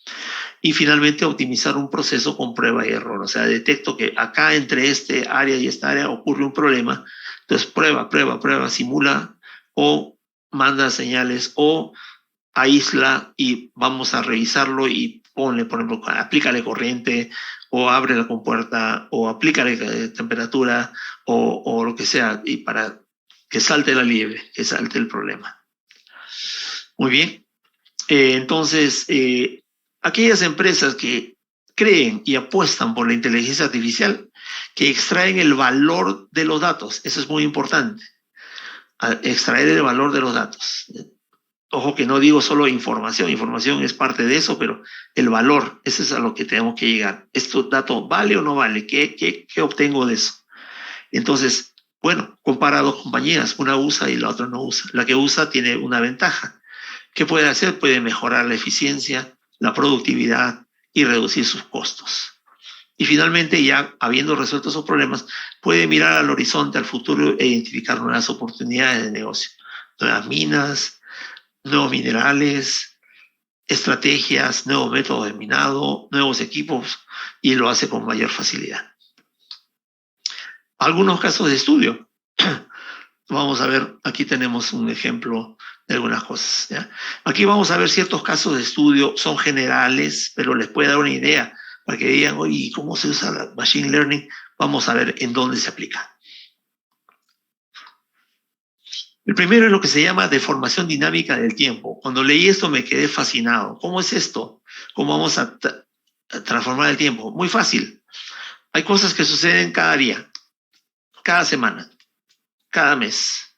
Y finalmente optimizar un proceso con prueba y error. O sea, detecto que acá entre este área y esta área ocurre un problema. Entonces prueba, simula o manda señales o aísla y vamos a revisarlo y ponle, por ejemplo, aplícale corriente o abre la compuerta o aplícale temperatura o lo que sea y para que salte la liebre, que salte el problema. Muy bien. Entonces, aquellas empresas que creen y apuestan por la inteligencia artificial, que extraen el valor de los datos, eso es muy importante, extraer el valor de los datos. Ojo que no digo solo información es parte de eso, pero el valor, ese es a lo que tenemos que llegar. ¿Este dato vale o no vale? ¿Qué obtengo de eso? Entonces, bueno, compara a dos compañías, una usa y la otra no usa. La que usa tiene una ventaja. ¿Qué puede hacer? Puede mejorar la eficiencia, la productividad y reducir sus costos. Y finalmente, ya habiendo resuelto esos problemas, puede mirar al horizonte, al futuro e identificar nuevas oportunidades de negocio, nuevas minas, nuevos minerales, estrategias, nuevos métodos de minado, nuevos equipos, y lo hace con mayor facilidad. Algunos casos de estudio. Vamos a ver, aquí tenemos un ejemplo de algunas cosas, ¿ya? Aquí vamos a ver ciertos casos de estudio, son generales, pero les puede dar una idea para que digan, oye, ¿cómo se usa la Machine Learning? Vamos a ver en dónde se aplica. El primero es lo que se llama deformación dinámica del tiempo. Cuando leí esto me quedé fascinado. ¿Cómo es esto? ¿Cómo vamos a transformar el tiempo? Muy fácil. Hay cosas que suceden cada día, cada semana, cada mes.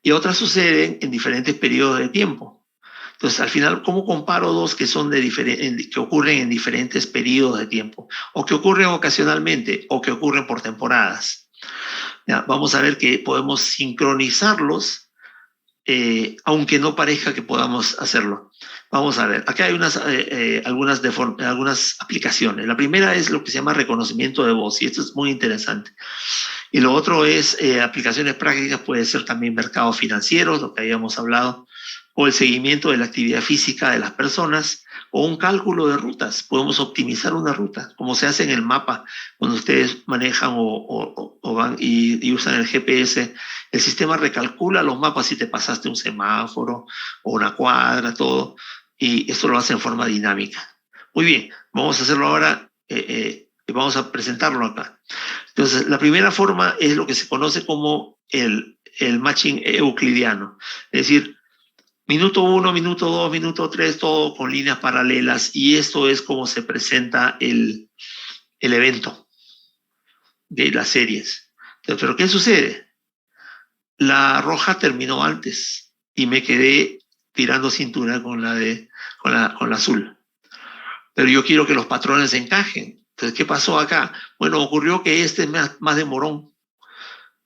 Y otras suceden en diferentes periodos de tiempo. Entonces, al final, ¿cómo comparo dos que que ocurren en diferentes periodos de tiempo? O que ocurren ocasionalmente, o que ocurren por temporadas. Ya, vamos a ver que podemos sincronizarlos, aunque no parezca que podamos hacerlo. Vamos a ver, acá hay algunas aplicaciones. La primera es lo que se llama reconocimiento de voz, y esto es muy interesante. Y lo otro es aplicaciones prácticas, puede ser también mercados financieros, lo que habíamos hablado, o el seguimiento de la actividad física de las personas, o un cálculo de rutas. Podemos optimizar una ruta, como se hace en el mapa, cuando ustedes manejan o van y usan el GPS, el sistema recalcula los mapas si te pasaste un semáforo o una cuadra, todo, y esto lo hace en forma dinámica. Muy bien, vamos a hacerlo ahora, vamos a presentarlo acá. Entonces, la primera forma es lo que se conoce como el matching euclidiano, es decir, minuto 1, minuto 2, minuto 3, todo con líneas paralelas, y esto es como se presenta el evento de las series. Entonces, ¿pero qué sucede? La roja terminó antes y me quedé tirando cintura con la azul. Pero yo quiero que los patrones encajen. Entonces, ¿qué pasó acá? Bueno, ocurrió que este es más de morón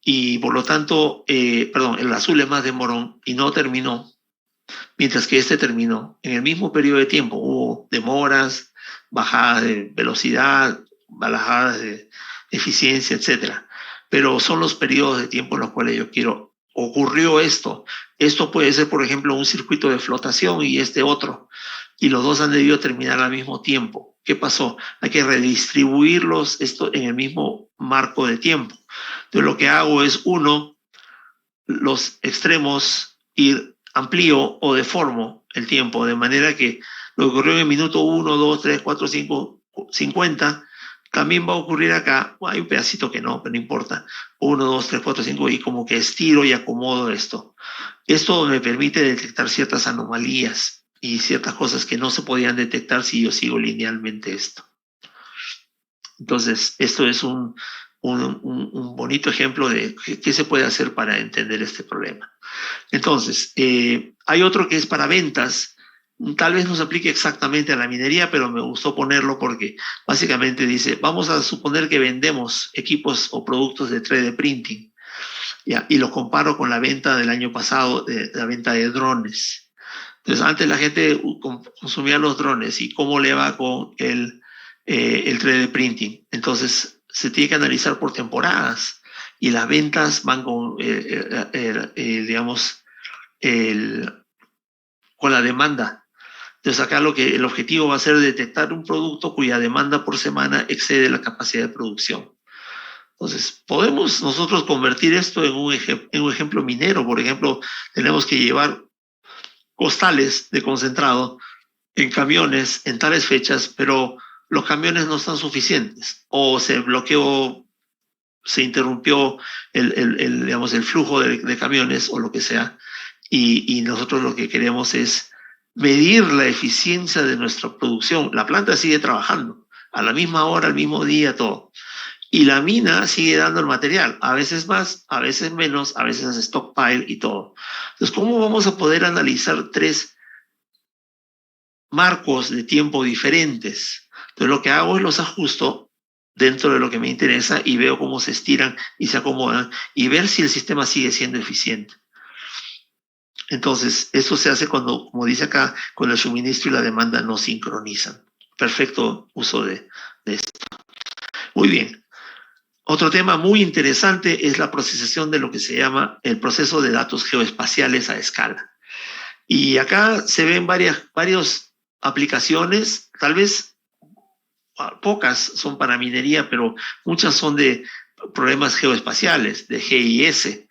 y por lo tanto, el azul es más de morón y no terminó, mientras que este terminó. En el mismo periodo de tiempo hubo demoras, bajadas de velocidad, bajadas de eficiencia, etcétera. Pero son los periodos de tiempo en los cuales yo quiero. Ocurrió esto. Esto puede ser, por ejemplo, un circuito de flotación y este otro. Y los dos han debido terminar al mismo tiempo. ¿Qué pasó? Hay que redistribuirlos esto en el mismo marco de tiempo. Entonces lo que hago es, los extremos ir amplío o deformo el tiempo, de manera que lo que ocurrió en el minuto 1, 2, 3, 4, 5, 50, también va a ocurrir acá. Hay un pedacito que no, pero no importa. 1, 2, 3, 4, 5, y como que estiro y acomodo esto. Esto me permite detectar ciertas anomalías y ciertas cosas que no se podían detectar si yo sigo linealmente esto. Entonces, esto es un bonito ejemplo de qué se puede hacer para entender este problema. Entonces, hay otro que es para ventas, Tal vez no se aplique exactamente a la minería, pero me gustó ponerlo porque básicamente dice, vamos a suponer que vendemos equipos o productos de 3D printing, ¿ya? Y lo comparo con la venta del año pasado, de la venta de drones. Entonces, antes la gente consumía los drones y cómo le va con el 3D printing. Entonces, se tiene que analizar por temporadas y las ventas van con, digamos, con la demanda. Entonces, acá el objetivo va a ser detectar un producto cuya demanda por semana excede la capacidad de producción. Entonces, podemos nosotros convertir esto en un ejemplo minero. Por ejemplo, tenemos que llevar costales de concentrado en camiones en tales fechas, pero los camiones no están suficientes o se bloqueó, se interrumpió digamos, el flujo de camiones o lo que sea, y nosotros lo que queremos es medir la eficiencia de nuestra producción. La planta sigue trabajando a la misma hora, al mismo día, todo. Y la mina sigue dando el material, a veces más, a veces menos, a veces hace stockpile y todo. Entonces, ¿cómo vamos a poder analizar tres marcos de tiempo diferentes? Entonces, lo que hago es los ajusto dentro de lo que me interesa y veo cómo se estiran y se acomodan y ver si el sistema sigue siendo eficiente. Entonces, eso se hace cuando, como dice acá, cuando el suministro y la demanda no sincronizan. Perfecto uso de esto. Muy bien. Otro tema muy interesante es la procesación de lo que se llama el proceso de datos geoespaciales a escala. Y acá se ven varias aplicaciones, tal vez pocas son para minería, pero muchas son de problemas geoespaciales, de GIS,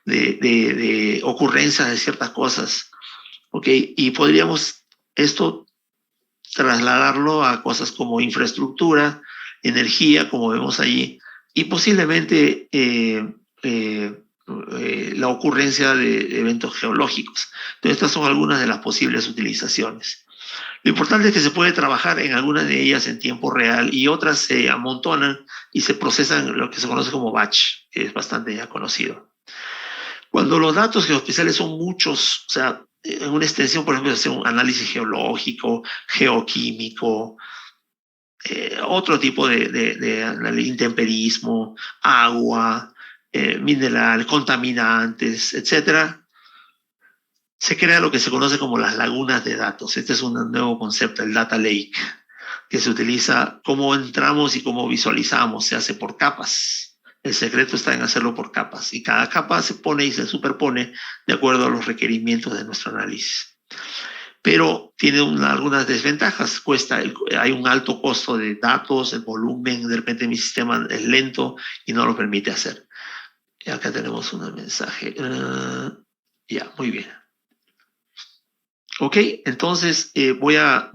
de ocurrencias de ciertas cosas. ¿Ok? Y podríamos esto trasladarlo a cosas como infraestructura, energía, como vemos allí, y posiblemente la ocurrencia de eventos geológicos. Entonces, estas son algunas de las posibles utilizaciones. Lo importante es que se puede trabajar en algunas de ellas en tiempo real y otras se amontonan y se procesan lo que se conoce como batch, que es bastante ya conocido. Cuando los datos geoespeciales son muchos, o sea, en una extensión, por ejemplo, hacer un análisis geológico, geoquímico, otro tipo de intemperismo, agua, mineral, contaminantes, etcétera, se crea lo que se conoce como las lagunas de datos. Este es un nuevo concepto, el data lake, que se utiliza cómo entramos y cómo visualizamos, se hace por capas. El secreto está en hacerlo por capas y cada capa se pone y se superpone de acuerdo a los requerimientos de nuestro análisis. Pero tiene algunas desventajas. Hay un alto costo de datos, el volumen, de repente mi sistema es lento y no lo permite hacer. Y acá tenemos un mensaje. Ya, muy bien. Ok, entonces voy a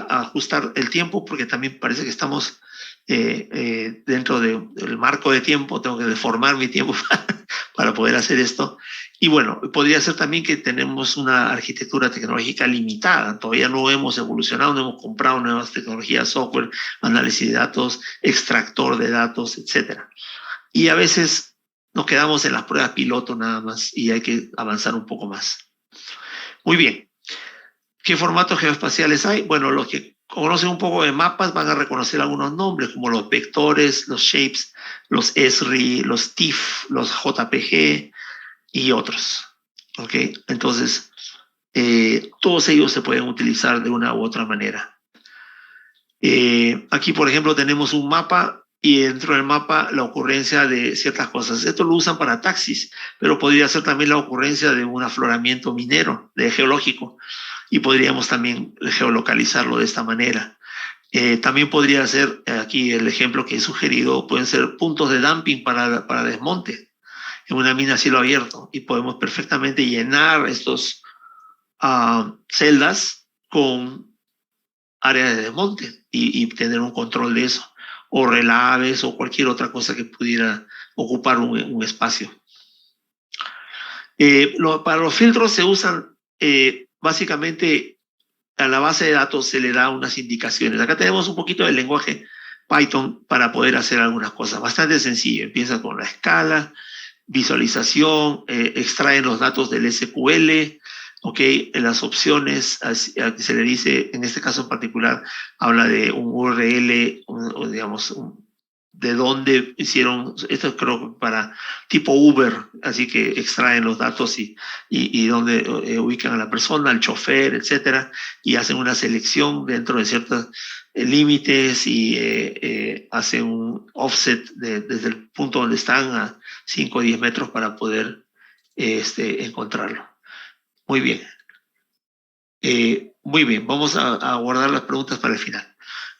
ajustar el tiempo porque también parece que estamos dentro del marco de tiempo. Tengo que deformar mi tiempo para poder hacer esto. Y bueno, podría ser también que tenemos una arquitectura tecnológica limitada. Todavía no hemos evolucionado, no hemos comprado nuevas tecnologías, software, análisis de datos, extractor de datos, etcétera. Y a veces nos quedamos en las pruebas piloto nada más y hay que avanzar un poco más. Muy bien. ¿Qué formatos geoespaciales hay? Bueno, los que conocen un poco de mapas van a reconocer algunos nombres, como los vectores, los shapes, los ESRI, los TIFF, los JPG y otros. ¿Ok? Entonces, todos ellos se pueden utilizar de una u otra manera. Aquí, por ejemplo, tenemos un mapa y dentro del mapa la ocurrencia de ciertas cosas. Esto lo usan para taxis, pero podría ser también la ocurrencia de un afloramiento minero, geológico, y podríamos también geolocalizarlo de esta manera. También podría ser, aquí el ejemplo que he sugerido, pueden ser puntos de dumping para desmonte en una mina a cielo abierto y podemos perfectamente llenar estos celdas con áreas de desmonte y tener un control de eso, o relaves o cualquier otra cosa que pudiera ocupar un espacio. Para los filtros se usan básicamente a la base de datos se le da unas indicaciones. Acá tenemos un poquito del lenguaje Python para poder hacer algunas cosas. Bastante sencillo. Empieza con la escala, visualización, extraen los datos del SQL, ¿ok? Las opciones, se le dice, en este caso en particular, habla de un URL, o digamos, de dónde hicieron, esto creo para tipo Uber, así que extraen los datos y dónde ubican a la persona, al chofer, etcétera, y hacen una selección dentro de ciertos límites y hacen un offset desde el punto donde están a 5 o 10 metros para poder encontrarlo. Muy bien. Muy bien, vamos a guardar las preguntas para el final.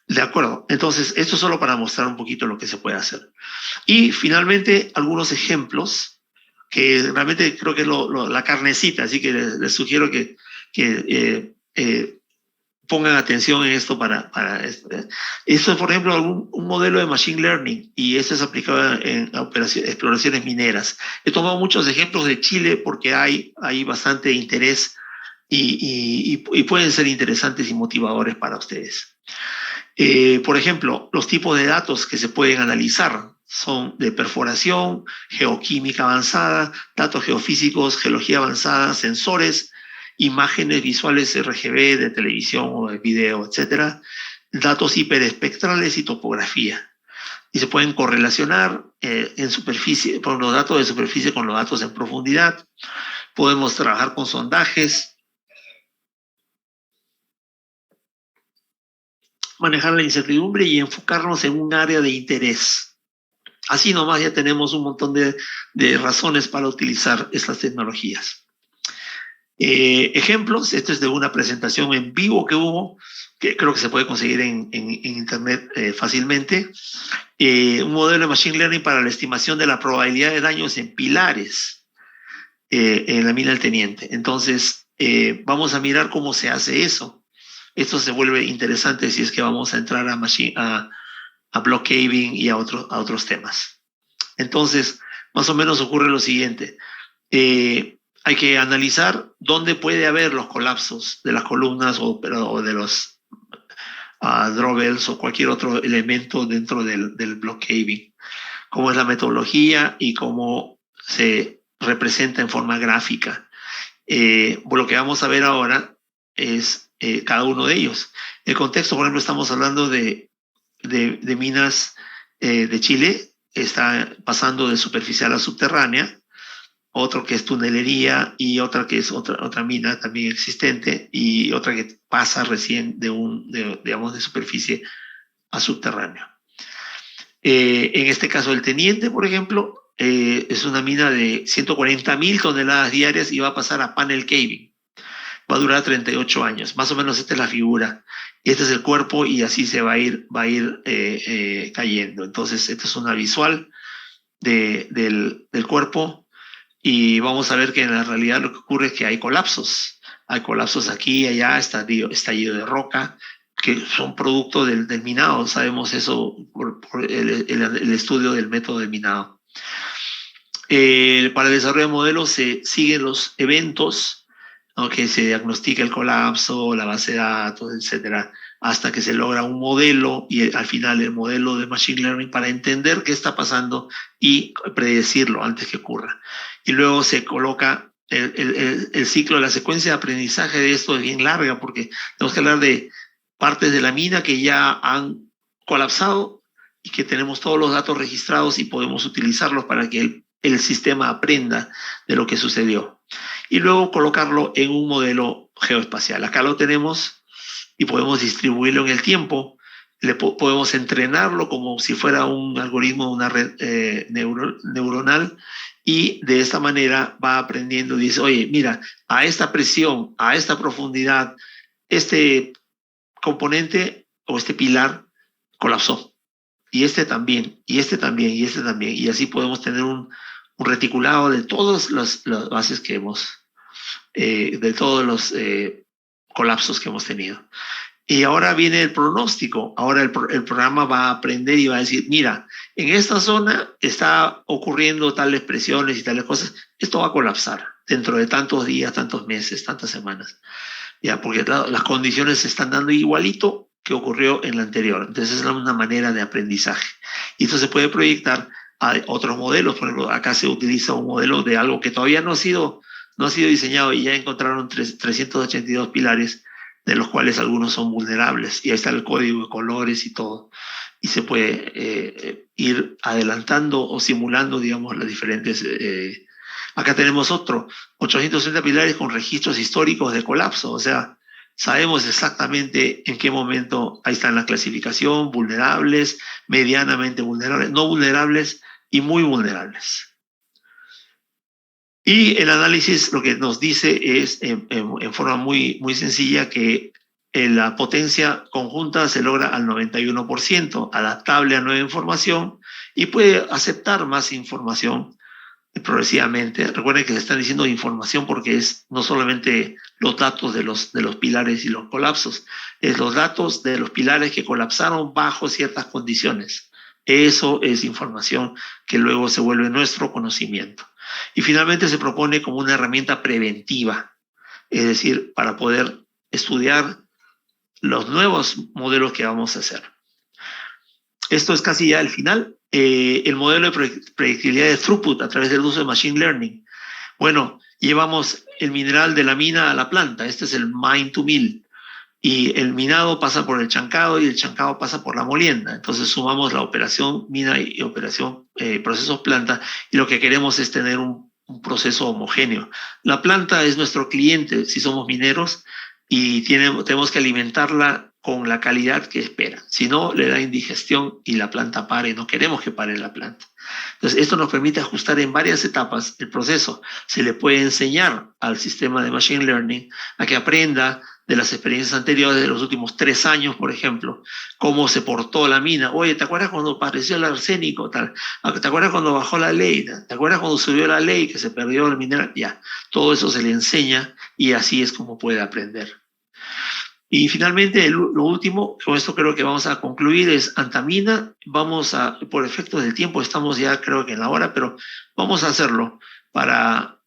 De acuerdo, entonces esto es solo para mostrar un poquito lo que se puede hacer. Y finalmente, algunos ejemplos que realmente creo que es la carnecita, así que les sugiero que pongan atención en esto para esto. Esto es, por ejemplo, un modelo de Machine Learning y esto es aplicado en exploraciones mineras. He tomado muchos ejemplos de Chile porque hay bastante interés y pueden ser interesantes y motivadores para ustedes. Por ejemplo, los tipos de datos que se pueden analizar son de perforación, geoquímica avanzada, datos geofísicos, geología avanzada, sensores, imágenes visuales RGB de televisión o de video, etcétera, datos hiperespectrales y topografía. Y se pueden correlacionar en superficie, por los datos de superficie con los datos en profundidad. Podemos trabajar con sondajes, manejar la incertidumbre y enfocarnos en un área de interés. Así nomás ya tenemos un montón de razones para utilizar estas tecnologías. Ejemplos, esto es de una presentación en vivo que hubo, que creo que se puede conseguir en internet fácilmente. Un modelo de Machine Learning para la estimación de la probabilidad de daños en pilares en la mina del Teniente. Entonces, vamos a mirar cómo se hace eso. Esto se vuelve interesante si es que vamos a entrar a block caving y a otros temas. Entonces, más o menos ocurre lo siguiente. Hay que analizar dónde puede haber los colapsos de las columnas o de los drawbells o cualquier otro elemento dentro del block caving. Cómo es la metodología y cómo se representa en forma gráfica. Lo que vamos a ver ahora es cada uno de ellos. El contexto, por ejemplo, estamos hablando de minas de Chile, está pasando de superficial a subterránea, otro que es tunelería y otra que es otra mina también existente y otra que pasa recién digamos, de superficie a subterráneo. En este caso, el Teniente, por ejemplo, es una mina de 140.000 toneladas diarias y va a pasar a panel caving. Va a durar 38 años. Más o menos esta es la figura. Y este es el cuerpo y así se va a ir cayendo. Entonces, esta es una visual del cuerpo y vamos a ver que en la realidad lo que ocurre es que hay colapsos. Hay colapsos aquí y allá, estallido de roca, que son producto del minado. Sabemos eso por el estudio del método de minado. Para el desarrollo de modelos se siguen los eventos, ¿no? Que se diagnostica el colapso, la base de datos, etcétera, hasta que se logra un modelo y al final el modelo de Machine Learning para entender qué está pasando y predecirlo antes que ocurra. Y luego se coloca el ciclo, la secuencia de aprendizaje de esto es bien larga porque tenemos que hablar de partes de la mina que ya han colapsado y que tenemos todos los datos registrados y podemos utilizarlos para que el sistema aprenda de lo que sucedió. Y luego colocarlo en un modelo geoespacial. Acá lo tenemos y podemos distribuirlo en el tiempo. Podemos entrenarlo como si fuera un algoritmo, una red neuronal, y de esta manera va aprendiendo. Dice, oye, mira, a esta presión, a esta profundidad, este componente o este pilar colapsó. Y este también, y este también, y este también. Y así podemos tener un reticulado de todas las bases que hemos, de todos los colapsos que hemos tenido. Y ahora viene el pronóstico. Ahora el programa va a aprender y va a decir, mira, en esta zona está ocurriendo tales presiones y tales cosas. Esto va a colapsar dentro de tantos días, tantos meses, tantas semanas. Ya, porque las condiciones se están dando igualito que ocurrió en la anterior. Entonces es una manera de aprendizaje. Y esto se puede proyectar a otros modelos. Por ejemplo, acá se utiliza un modelo de algo que todavía no ha sido no ha sido diseñado y ya encontraron 382 pilares, de los cuales algunos son vulnerables. Y ahí está el código de colores y todo. Y se puede ir adelantando o simulando, digamos, las diferentes... acá tenemos 830 pilares con registros históricos de colapso. O sea, sabemos exactamente en qué momento ahí está en la clasificación, vulnerables, medianamente vulnerables, no vulnerables y muy vulnerables. Y el análisis lo que nos dice es, en forma muy, muy sencilla, que la potencia conjunta se logra al 91%, adaptable a nueva información y puede aceptar más información progresivamente. Recuerden que se están diciendo información porque es no solamente los datos de los pilares y los colapsos, es los datos de los pilares que colapsaron bajo ciertas condiciones. Eso es información que luego se vuelve nuestro conocimiento. Y finalmente se propone como una herramienta preventiva, es decir, para poder estudiar los nuevos modelos que vamos a hacer. Esto es casi ya el final. El modelo de predictibilidad de throughput a través del uso de Machine Learning. Bueno, llevamos el mineral de la mina a la planta. Este es el mine to mill. Y el minado pasa por el chancado y el chancado pasa por la molienda. Entonces sumamos la operación mina y operación procesos planta y lo que queremos es tener un proceso homogéneo. La planta es nuestro cliente si somos mineros y tenemos que alimentarla con la calidad que espera. Si no, le da indigestión y la planta para y no queremos que pare la planta. Entonces, esto nos permite ajustar en varias etapas el proceso. Se le puede enseñar al sistema de Machine Learning a que aprenda de las experiencias anteriores de los últimos 3 años, por ejemplo, cómo se portó la mina. Oye, ¿te acuerdas cuando apareció el arsénico? Tal? ¿Te acuerdas cuando bajó la ley? ¿Te acuerdas cuando subió la ley que se perdió el mineral? Ya, todo eso se le enseña y así es como puede aprender. Y finalmente, lo último, con esto creo que vamos a concluir, es Antamina. Vamos a, por efectos del tiempo, estamos ya creo que en la hora, pero vamos a hacerlo para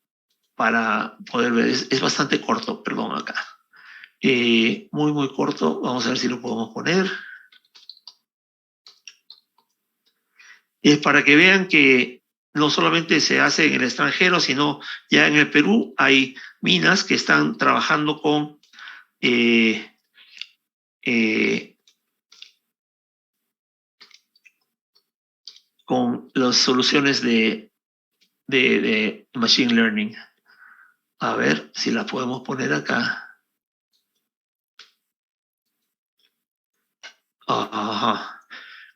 poder ver. Es bastante corto, perdón, acá. Muy, muy corto. Vamos a ver si lo podemos poner. Es para que vean que no solamente se hace en el extranjero, sino ya en el Perú hay minas que están trabajando con las soluciones de Machine Learning. A ver si la podemos poner acá. Ajá.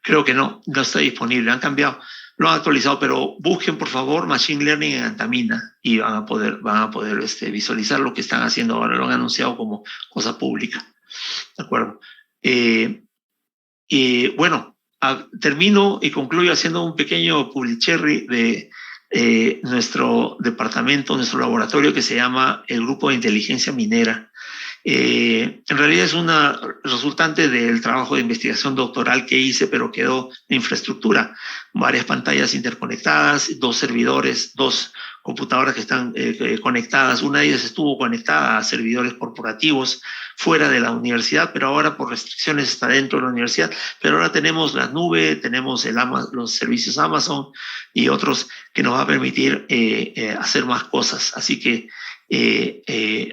Creo que no está disponible. Han cambiado, lo han actualizado, pero busquen por favor Machine Learning en Antamina y van a poder visualizar lo que están haciendo ahora. Lo han anunciado como cosa pública. ¿De acuerdo? Bueno, termino y concluyo haciendo un pequeño publicherry de nuestro departamento, nuestro laboratorio que se llama el Grupo de Inteligencia Minera. En realidad es una resultante del trabajo de investigación doctoral que hice, pero quedó de infraestructura. Varias pantallas interconectadas, 2 servidores, 2 computadoras que están conectadas. Una de ellas estuvo conectada a servidores corporativos fuera de la universidad, pero ahora por restricciones está dentro de la universidad. Pero ahora tenemos la nube, tenemos los servicios Amazon y otros que nos va a permitir hacer más cosas. Así que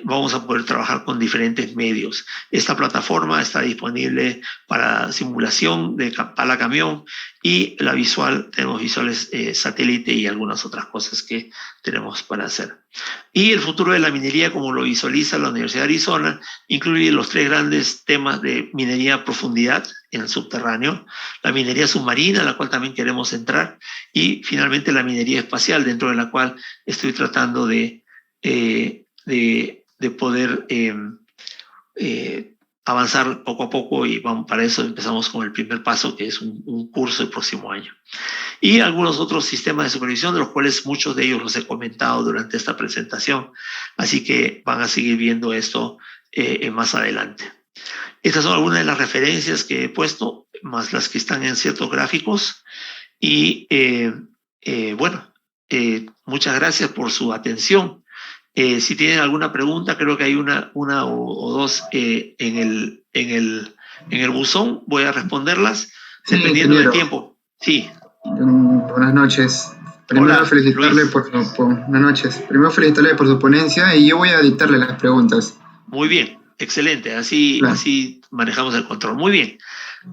vamos a poder trabajar con diferentes medios. Esta plataforma está disponible para simulación de pala camión y la visual, tenemos visuales satélite y algunas otras cosas que tenemos para hacer. Y el futuro de la minería, como lo visualiza la Universidad de Arizona, incluye los 3 grandes temas de minería a profundidad en el subterráneo, la minería submarina, en la cual también queremos entrar, y finalmente la minería espacial, dentro de la cual estoy tratando de poder avanzar poco a poco y para eso empezamos con el primer paso, que es un curso el próximo año. Y algunos otros sistemas de supervisión, de los cuales muchos de ellos los he comentado durante esta presentación, así que van a seguir viendo esto más adelante. Estas son algunas de las referencias que he puesto, más las que están en ciertos gráficos, y bueno, muchas gracias por su atención. Si tienen alguna pregunta, creo que hay una o 2 en el buzón. Voy a responderlas dependiendo del tiempo. Sí. Buenas noches. Primero Hola, felicitarle Luis. buenas noches. Primero felicitarle por su ponencia y yo voy a dictarle las preguntas. Muy bien, excelente. Así, Claro. así manejamos el control. Muy bien,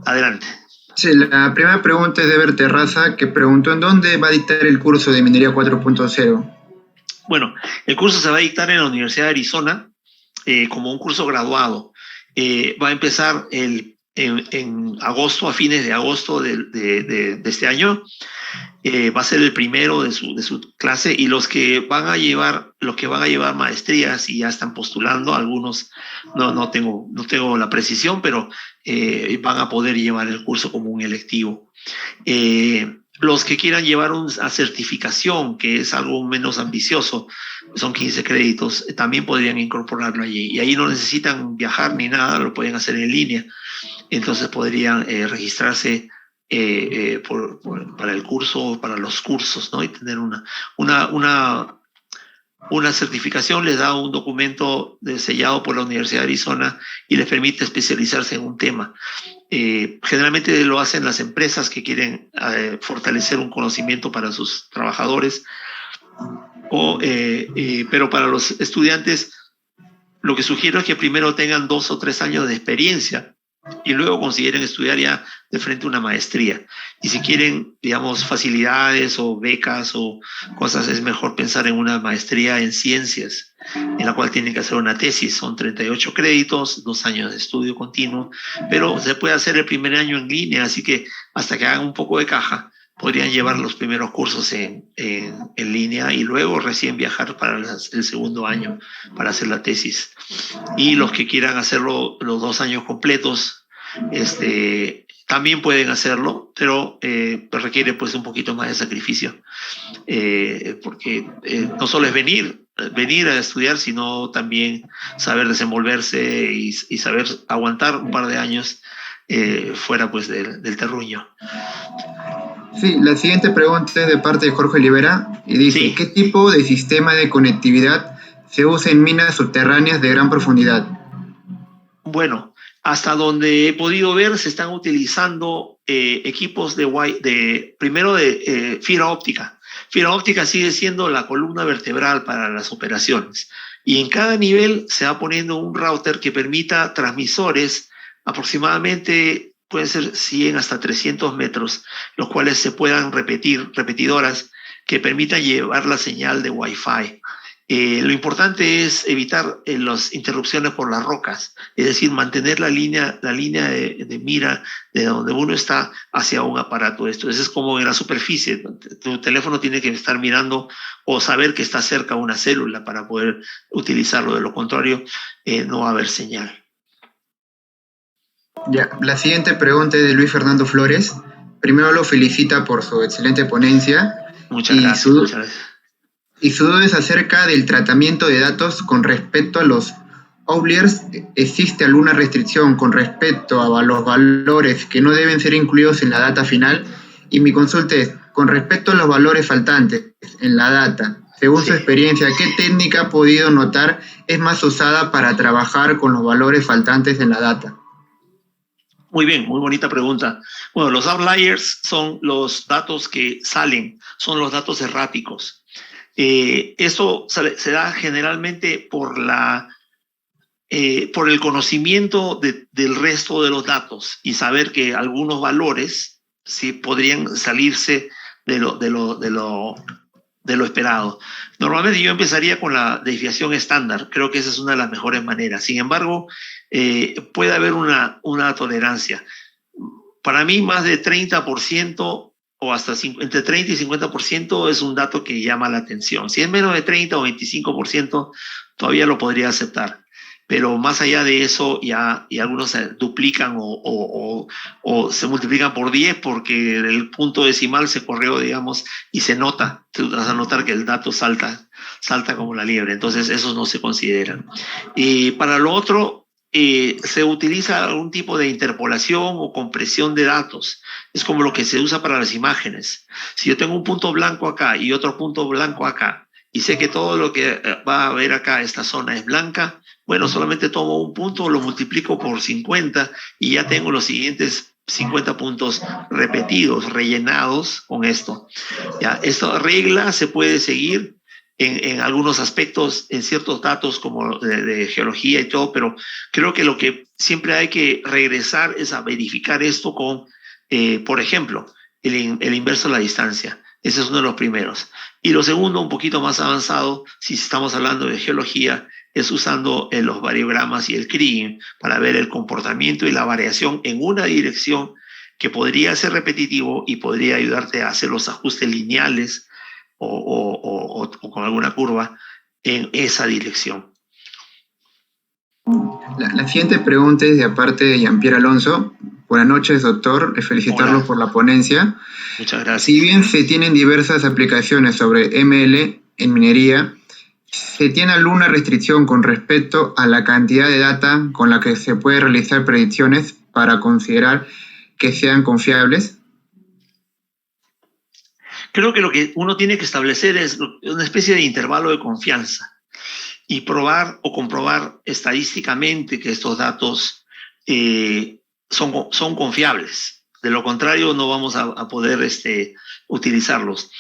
adelante. Sí, la primera pregunta es de Ever Terraza, que preguntó en dónde va a dictar el curso de Minería 4.0. Bueno, el curso se va a dictar en la Universidad de Arizona como un curso graduado. Va a empezar en agosto, a fines de agosto de este año. Va a ser el primero de su clase y los que van a llevar maestrías y ya están postulando, algunos no tengo la precisión, pero van a poder llevar el curso como un electivo. Los que quieran llevar una certificación, que es algo menos ambicioso, son 15 créditos, también podrían incorporarlo allí. Y ahí no necesitan viajar ni nada, lo pueden hacer en línea. Entonces podrían registrarse para el curso, para los cursos, ¿no? Y tener una, una, una certificación, les da un documento sellado por la Universidad de Arizona y les permite especializarse en un tema. Generalmente lo hacen las empresas que quieren fortalecer un conocimiento para sus trabajadores, pero para los estudiantes lo que sugiero es que primero tengan 2 o 3 años de experiencia y luego consideren estudiar ya de frente una maestría. Y si quieren, digamos, facilidades o becas o cosas, es mejor pensar en una maestría en ciencias, en la cual tienen que hacer una tesis. Son 38 créditos, 2 años de estudio continuo, pero se puede hacer el primer año en línea, así que hasta que hagan un poco de caja, podrían llevar los primeros cursos en línea y luego recién viajar para el segundo año para hacer la tesis. Y los que quieran hacerlo los 2 años completos, también pueden hacerlo, pero requiere pues un poquito más de sacrificio, porque no solo es venir a estudiar, sino también saber desenvolverse y saber aguantar un par de años fuera pues del terruño. Sí, la siguiente pregunta es de parte de Jorge Olivera y dice, Sí, ¿qué tipo de sistema de conectividad se usa en minas subterráneas de gran profundidad? bueno, hasta donde he podido ver, se están utilizando equipos primero de fibra óptica. Fibra óptica sigue siendo la columna vertebral para las operaciones. Y en cada nivel se va poniendo un router que permita transmisores aproximadamente, pueden ser 100 hasta 300 metros, los cuales se puedan repetir, repetidoras que permitan llevar la señal de Wi-Fi. Lo importante es evitar las interrupciones por las rocas, es decir, mantener la línea de mira de donde uno está hacia un aparato. Esto es como en la superficie. Tu teléfono tiene que estar mirando o saber que está cerca una célula para poder utilizarlo. De lo contrario, no va a haber señal. Ya, la siguiente pregunta es de Luis Fernando Flores. Primero lo felicita por su excelente ponencia Muchas y gracias, su, muchas gracias. y su duda es acerca del tratamiento de datos con respecto a los outliers. ¿Existe alguna restricción con respecto a los valores que no deben ser incluidos en la data final? Y mi consulta es, con respecto a los valores faltantes en la data, según su Sí. experiencia, ¿qué técnica ha podido notar es más usada para trabajar con los valores faltantes en la data? Muy bien, muy bonita pregunta. Bueno, los outliers son los datos que salen, son los datos erráticos. Eso se da generalmente por el conocimiento del resto de los datos y saber que algunos valores sí podrían salirse de lo esperado. Normalmente yo empezaría con la desviación estándar, creo que esa es una de las mejores maneras. Sin embargo, puede haber una tolerancia. Para mí, más de 30% o hasta entre 30 y 50% es un dato que llama la atención. Si es menos de 30 o 25%, todavía lo podría aceptar. Pero más allá de eso, y algunos se duplican o se multiplican por 10 porque el punto decimal se corrió, digamos, y se nota. Tú vas a notar que el dato salta como la liebre. Entonces, esos no se consideran. Y para lo otro, se utiliza algún tipo de interpolación o compresión de datos. Es como lo que se usa para las imágenes. Si yo tengo un punto blanco acá y otro punto blanco acá, y sé que todo lo que va a haber acá, esta zona es blanca, bueno, solamente tomo un punto, lo multiplico por 50 y ya tengo los siguientes 50 puntos repetidos, rellenados con esto. Ya, esta regla se puede seguir en algunos aspectos, en ciertos datos como de geología y todo, pero creo que lo que siempre hay que regresar es a verificar esto con, por ejemplo, el inverso de la distancia. Ese es uno de los primeros. Y lo segundo, un poquito más avanzado, si estamos hablando de geología, es usando los variogramas y el Kriging para ver el comportamiento y la variación en una dirección que podría ser repetitivo y podría ayudarte a hacer los ajustes lineales o con alguna curva en esa dirección. La siguiente pregunta es de parte de Jean-Pierre Alonso. Buenas noches, doctor. Felicitarlo por la ponencia. Muchas gracias. Si bien se tienen diversas aplicaciones sobre ML en minería, ¿se tiene alguna restricción con respecto a la cantidad de data con la que se puede realizar predicciones para considerar que sean confiables? Creo que lo que uno tiene que establecer es una especie de intervalo de confianza y probar o comprobar estadísticamente que estos datos son confiables. De lo contrario, no vamos a poder utilizarlos.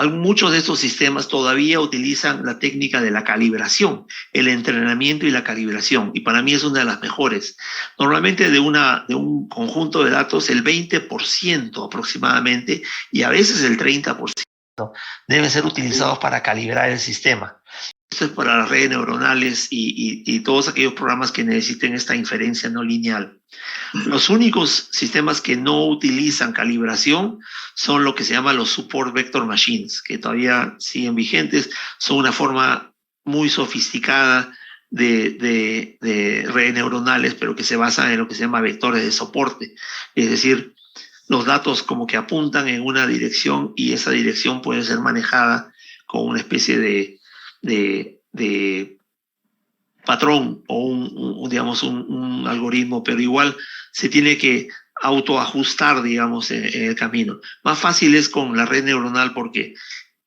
Muchos de estos sistemas todavía utilizan la técnica de la calibración, el entrenamiento y la calibración, y para mí es una de las mejores. Normalmente de un conjunto de datos, el 20% aproximadamente, y a veces el 30%, deben ser utilizados para calibrar el sistema. Esto es para las redes neuronales y todos aquellos programas que necesiten esta inferencia no lineal. Los únicos sistemas que no utilizan calibración son lo que se llama los support vector machines, que todavía siguen vigentes. Son una forma muy sofisticada de redes neuronales, pero que se basan en lo que se llama vectores de soporte. Es decir, los datos como que apuntan en una dirección y esa dirección puede ser manejada con una especie de patrón o digamos un algoritmo, pero igual se tiene que autoajustar, digamos, en el camino. Más fácil es con la red neuronal porque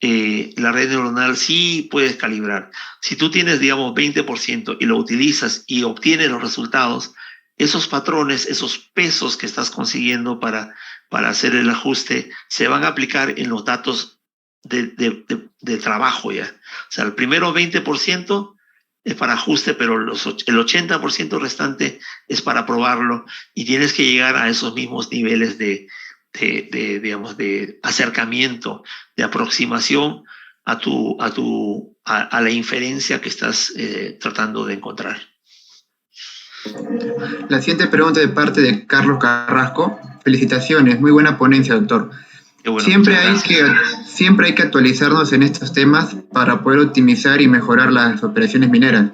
la red neuronal sí puedes calibrar. Si tú tienes, digamos, 20% y lo utilizas y obtienes los resultados, esos patrones, esos pesos que estás consiguiendo para hacer el ajuste, se van a aplicar en los datos de trabajo ya. O sea, el primero 20% es para ajuste, pero el 80% restante es para probarlo y tienes que llegar a esos mismos niveles digamos, de acercamiento, de aproximación a la inferencia que estás tratando de encontrar. La siguiente pregunta de parte de Carlos Carrasco. Felicitaciones, muy buena ponencia, doctor. Bueno, siempre hay que actualizarnos en estos temas para poder optimizar y mejorar las operaciones mineras.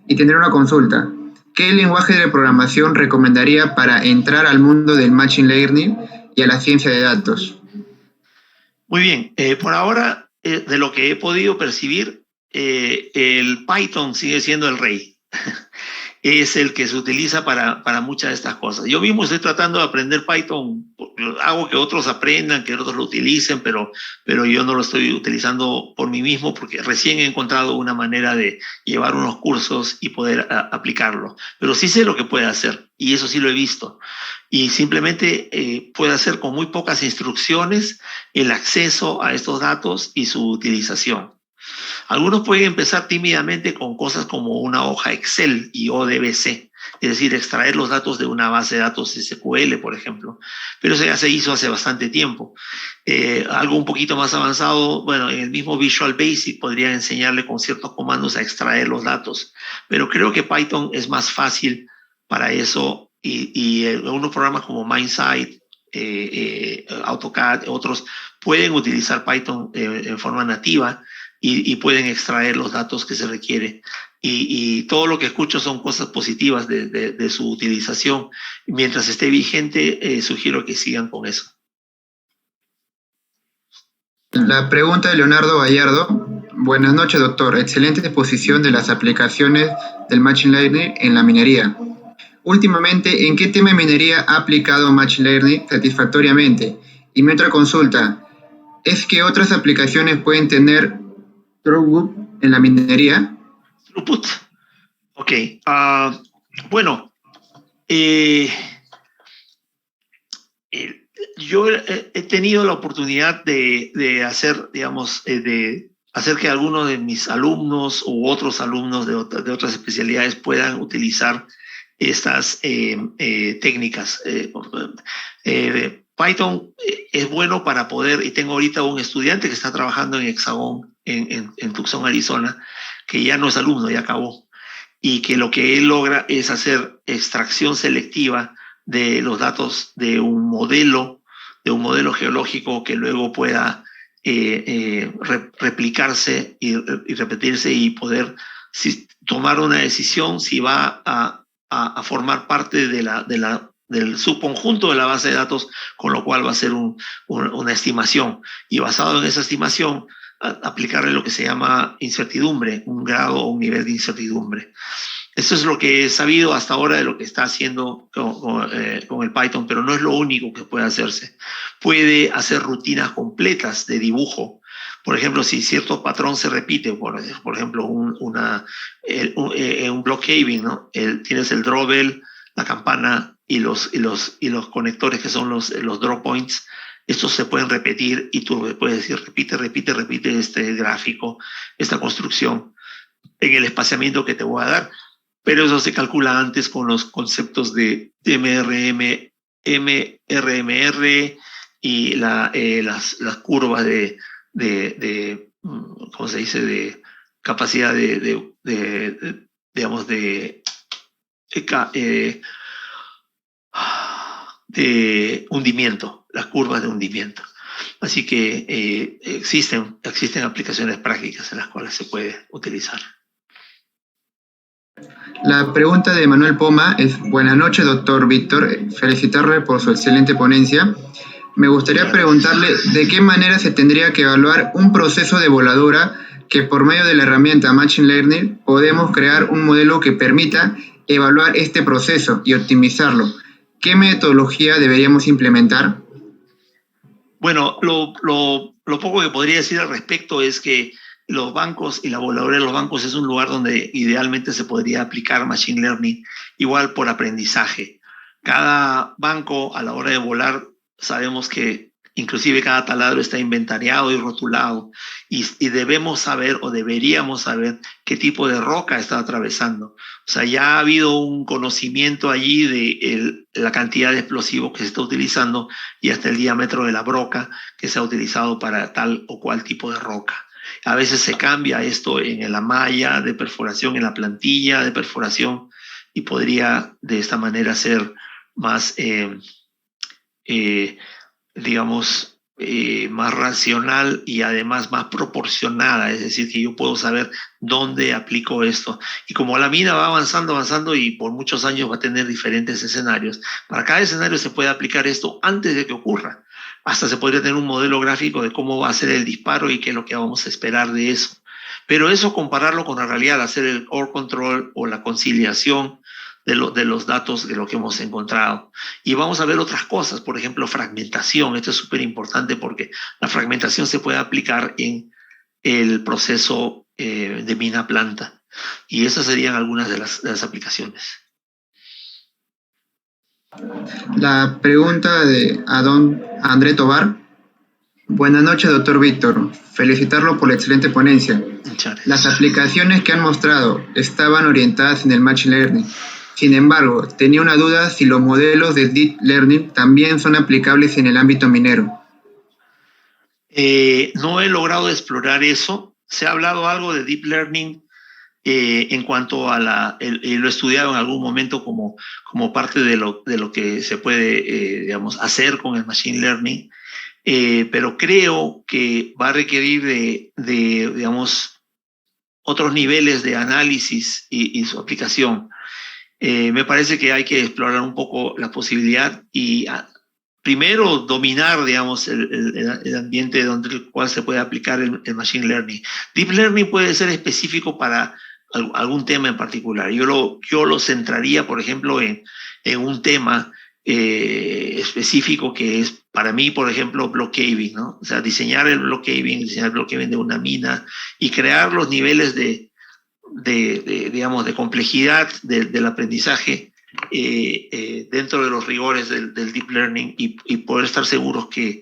Y tener una consulta. ¿Qué lenguaje de programación recomendaría para entrar al mundo del Machine Learning y a la ciencia de datos? Muy bien. Por ahora, de lo que he podido percibir, el Python sigue siendo el rey. Es el que se utiliza para muchas de estas cosas. Yo mismo estoy tratando de aprender Python, hago que otros aprendan, que otros lo utilicen, pero yo no lo estoy utilizando por mí mismo porque recién he encontrado una manera de llevar unos cursos y poder aplicarlo. Pero sí sé lo que puede hacer y eso sí lo he visto. Y simplemente puede hacer con muy pocas instrucciones el acceso a estos datos y su utilización. Algunos pueden empezar tímidamente con cosas como una hoja Excel y ODBC, es decir, extraer los datos de una base de datos SQL, por ejemplo. Pero eso ya se hizo hace bastante tiempo. Algo un poquito más avanzado, bueno, en el mismo Visual Basic podría enseñarle con ciertos comandos a extraer los datos. Pero creo que Python es más fácil para eso y algunos programas como Mindsight, AutoCAD, otros pueden utilizar Python en forma nativa y pueden extraer los datos que se requiere. Y todo lo que escucho son cosas positivas de su utilización. Mientras esté vigente, sugiero que sigan con eso. La pregunta de Leonardo Gallardo. Buenas noches, doctor. Excelente exposición de las aplicaciones del Machine Learning en la minería. Últimamente, ¿en qué tema de minería ha aplicado Machine Learning satisfactoriamente? Y mi otra consulta, ¿es que otras aplicaciones pueden tener throughput en la minería? Throughput. Ok. Bueno, Yo he tenido la oportunidad de hacer, digamos, de hacer que algunos de mis alumnos u otros alumnos de otras especialidades puedan utilizar estas técnicas. Python es bueno para poder, y tengo ahorita un estudiante que está trabajando en Hexagon, en Tucson, Arizona, que ya no es alumno, ya acabó, y que lo que él logra es hacer extracción selectiva de los datos de un modelo geológico que luego pueda replicarse y repetirse y poder tomar una decisión si va a formar parte del subconjunto de la base de datos, con lo cual va a ser una estimación. Y basado en esa estimación, aplicarle lo que se llama incertidumbre, un grado o un nivel de incertidumbre. Eso es lo que he sabido hasta ahora de lo que está haciendo con el Python, pero no es lo único que puede hacerse. Puede hacer rutinas completas de dibujo. Por ejemplo, si cierto patrón se repite, por ejemplo, un block caving, ¿no? Tienes el drawbell, la campana y los conectores que son los draw points. Estos se pueden repetir y tú puedes decir, repite este gráfico, esta construcción en el espaciamiento que te voy a dar. Pero eso se calcula antes con los conceptos de MRMR y las curvas ¿cómo se dice?, de capacidad digamos, de hundimiento, las curvas de hundimiento. Así que existen aplicaciones prácticas en las cuales se puede utilizar. La pregunta de Manuel Poma es: buenas noches, doctor Víctor. Felicitarle por su excelente ponencia. Me gustaría preguntarle de qué manera se tendría que evaluar un proceso de voladora que por medio de la herramienta Machine Learning podemos crear un modelo que permita evaluar este proceso y optimizarlo. ¿Qué metodología deberíamos implementar? Bueno, lo poco que podría decir al respecto es que los bancos y la voladora de los bancos es un lugar donde idealmente se podría aplicar Machine Learning, igual por aprendizaje. Cada banco a la hora de volar, sabemos que inclusive cada taladro está inventariado y rotulado, y debemos saber o deberíamos saber qué tipo de roca está atravesando. O sea, ya ha habido un conocimiento allí de la cantidad de explosivos que se está utilizando y hasta el diámetro de la broca que se ha utilizado para tal o cual tipo de roca. A veces se cambia esto en la malla de perforación, en la plantilla de perforación, y podría de esta manera ser más, digamos, más racional y además más proporcionada. Es decir, que yo puedo saber dónde aplico esto. Y como la mina va avanzando y por muchos años va a tener diferentes escenarios, para cada escenario se puede aplicar esto antes de que ocurra. Hasta se podría tener un modelo gráfico de cómo va a ser el disparo y qué es lo que vamos a esperar de eso. Pero eso compararlo con la realidad, hacer el core control o la conciliación de los datos de lo que hemos encontrado. Y vamos a ver otras cosas, por ejemplo, fragmentación. Esto es súper importante porque la fragmentación se puede aplicar en el proceso de mina-planta. Y esas serían algunas de las aplicaciones. La pregunta de don André Tobar. Buenas noches, doctor Víctor. Felicitarlo por la excelente ponencia. Las aplicaciones que han mostrado estaban orientadas en el Machine Learning. Sin embargo, tenía una duda si los modelos de Deep Learning también son aplicables en el ámbito minero. No he logrado explorar eso. Se ha hablado algo de Deep Learning en cuanto a lo he estudiado en algún momento como parte de lo que se puede, digamos, hacer con el Machine Learning, pero creo que va a requerir de digamos, otros niveles de análisis y su aplicación. Me parece que hay que explorar un poco la posibilidad y primero dominar, digamos, el ambiente donde el cual se puede aplicar el Machine Learning. Deep Learning puede ser específico para algún tema en particular. Yo lo centraría, por ejemplo, en un tema específico que es, para mí, por ejemplo, block caving, ¿no? O sea, diseñar el block caving de una mina y crear los niveles digamos, de complejidad del aprendizaje dentro de los rigores del Deep Learning y poder estar seguros que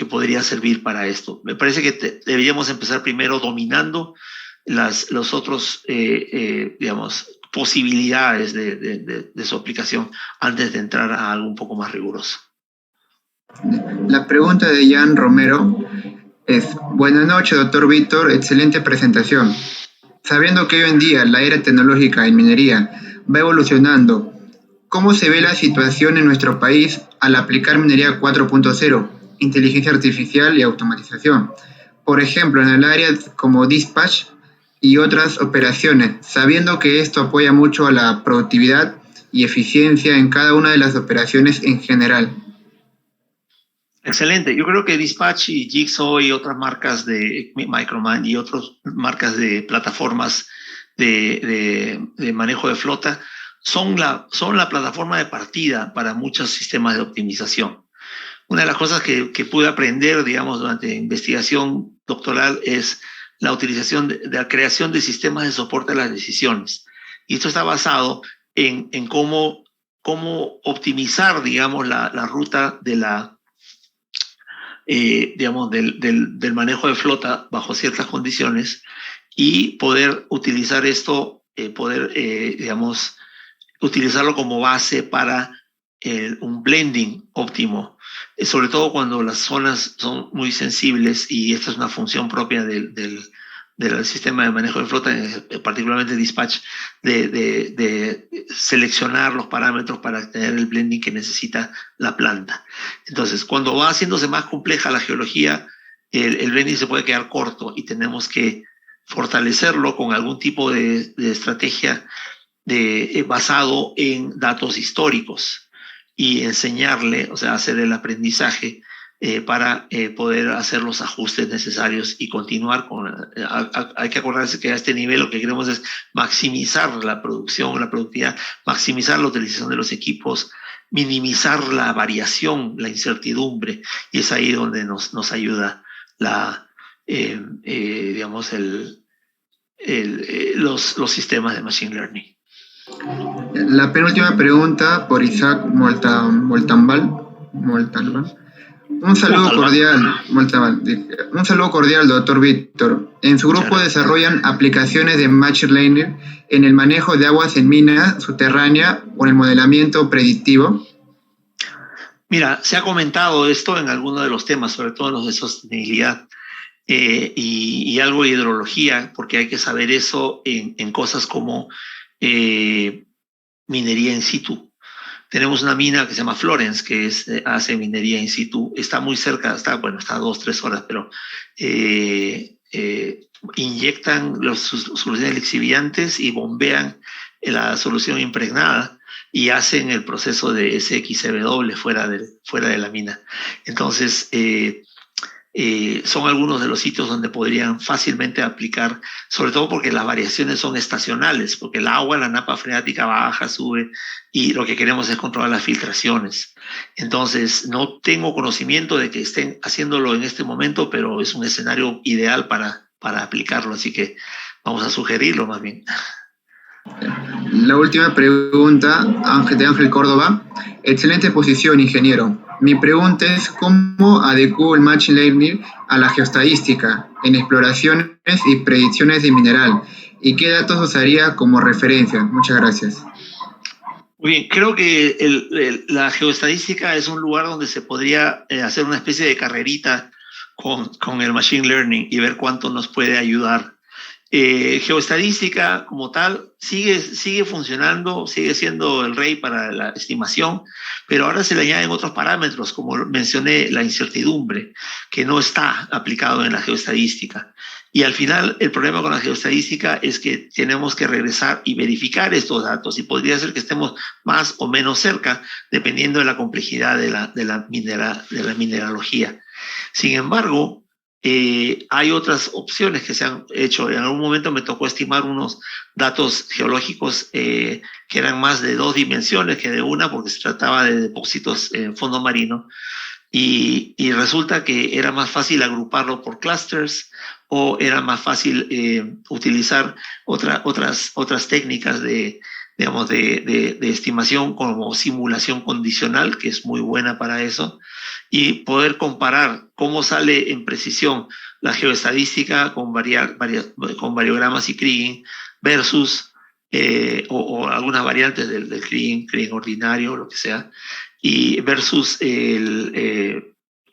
podría servir para esto. Me parece que deberíamos empezar primero dominando los otros, digamos, posibilidades de su aplicación antes de entrar a algo un poco más riguroso. La pregunta de Jan Romero es: buenas noches, doctor Víctor, excelente presentación. Sabiendo que hoy en día la era tecnológica en minería va evolucionando, ¿cómo se ve la situación en nuestro país al aplicar minería 4.0, inteligencia artificial y automatización? Por ejemplo, en el área como dispatch y otras operaciones, sabiendo que esto apoya mucho a la productividad y eficiencia en cada una de las operaciones en general. Excelente. Yo creo que Dispatch y Jigsaw y otras marcas de Microman y otras marcas de plataformas de manejo de flota son la plataforma de partida para muchos sistemas de optimización. Una de las cosas que pude aprender, digamos, durante investigación doctoral es la utilización de la creación de sistemas de soporte a las decisiones. Y esto está basado en cómo optimizar, digamos, la ruta de digamos, del manejo de flota bajo ciertas condiciones y poder utilizar esto, digamos, utilizarlo como base para un blending óptimo, sobre todo cuando las zonas son muy sensibles y esta es una función propia del sistema de manejo de flota, particularmente dispatch, de seleccionar los parámetros para tener el blending que necesita la planta. Entonces, cuando va haciéndose más compleja la geología, el blending se puede quedar corto y tenemos que fortalecerlo con algún tipo de estrategia basado en datos históricos y enseñarle, o sea, hacer el aprendizaje para poder hacer los ajustes necesarios y continuar con... hay que acordarse que a este nivel lo que queremos es maximizar la producción, la productividad, maximizar la utilización de los equipos, minimizar la variación, la incertidumbre, y es ahí donde nos ayuda digamos, los sistemas de Machine Learning. La penúltima pregunta por Isaac Moltalbán. Un saludo cordial, doctor Víctor. En su grupo desarrollan aplicaciones de Machine Learning en el manejo de aguas en minas subterránea o en el modelamiento predictivo. Mira, se ha comentado esto en algunos de los temas, sobre todo en los de sostenibilidad y algo de hidrología, porque hay que saber eso en cosas como minería in situ. Tenemos una mina que se llama Florence, que hace minería in situ. Está muy cerca, está a 2-3 horas, pero inyectan las soluciones lixiviantes y bombean la solución impregnada y hacen el proceso de SXCW fuera de la mina. Entonces, son algunos de los sitios donde podrían fácilmente aplicar, sobre todo porque las variaciones son estacionales, porque el agua, la napa freática baja, sube, y lo que queremos es controlar las filtraciones. Entonces, no tengo conocimiento de que estén haciéndolo en este momento, pero es un escenario ideal para aplicarlo, así que vamos a sugerirlo más bien. La última pregunta, de Ángel Córdoba. Excelente posición, ingeniero. Mi pregunta es: ¿cómo adecuo el Machine Learning a la geoestadística en exploraciones y predicciones de mineral? ¿Y qué datos usaría como referencia? Muchas gracias. Muy bien, creo que la geoestadística es un lugar donde se podría hacer una especie de carrerita con el Machine Learning y ver cuánto nos puede ayudar. Geoestadística como tal sigue funcionando, sigue siendo el rey para la estimación, pero ahora se le añaden otros parámetros, como mencioné, la incertidumbre, que no está aplicado en la geoestadística. Y al final, el problema con la geoestadística es que tenemos que regresar y verificar estos datos, y podría ser que estemos más o menos cerca, dependiendo de la complejidad de la mineralogía. Sin embargo, hay otras opciones que se han hecho. En algún momento me tocó estimar unos datos geológicos que eran más de 2 dimensiones que de una, porque se trataba de depósitos en fondo marino, y resulta que era más fácil agruparlo por clusters o era más fácil utilizar otras técnicas de digamos, de estimación como simulación condicional, que es muy buena para eso, y poder comparar cómo sale en precisión la geoestadística con variogramas y Kriging versus o algunas variantes del Kriging ordinario, lo que sea, y versus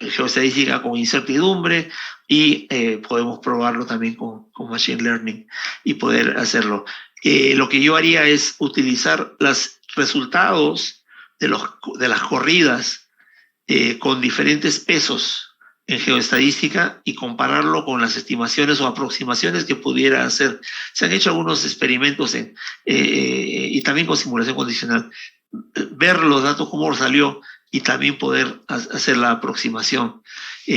geoestadística con incertidumbre, y podemos probarlo también con Machine Learning y poder hacerlo. Lo que yo haría es utilizar los resultados de las corridas con diferentes pesos en geoestadística y compararlo con las estimaciones o aproximaciones que pudiera hacer. Se han hecho algunos experimentos y también con simulación condicional, ver los datos, cómo salió, y también poder hacer la aproximación.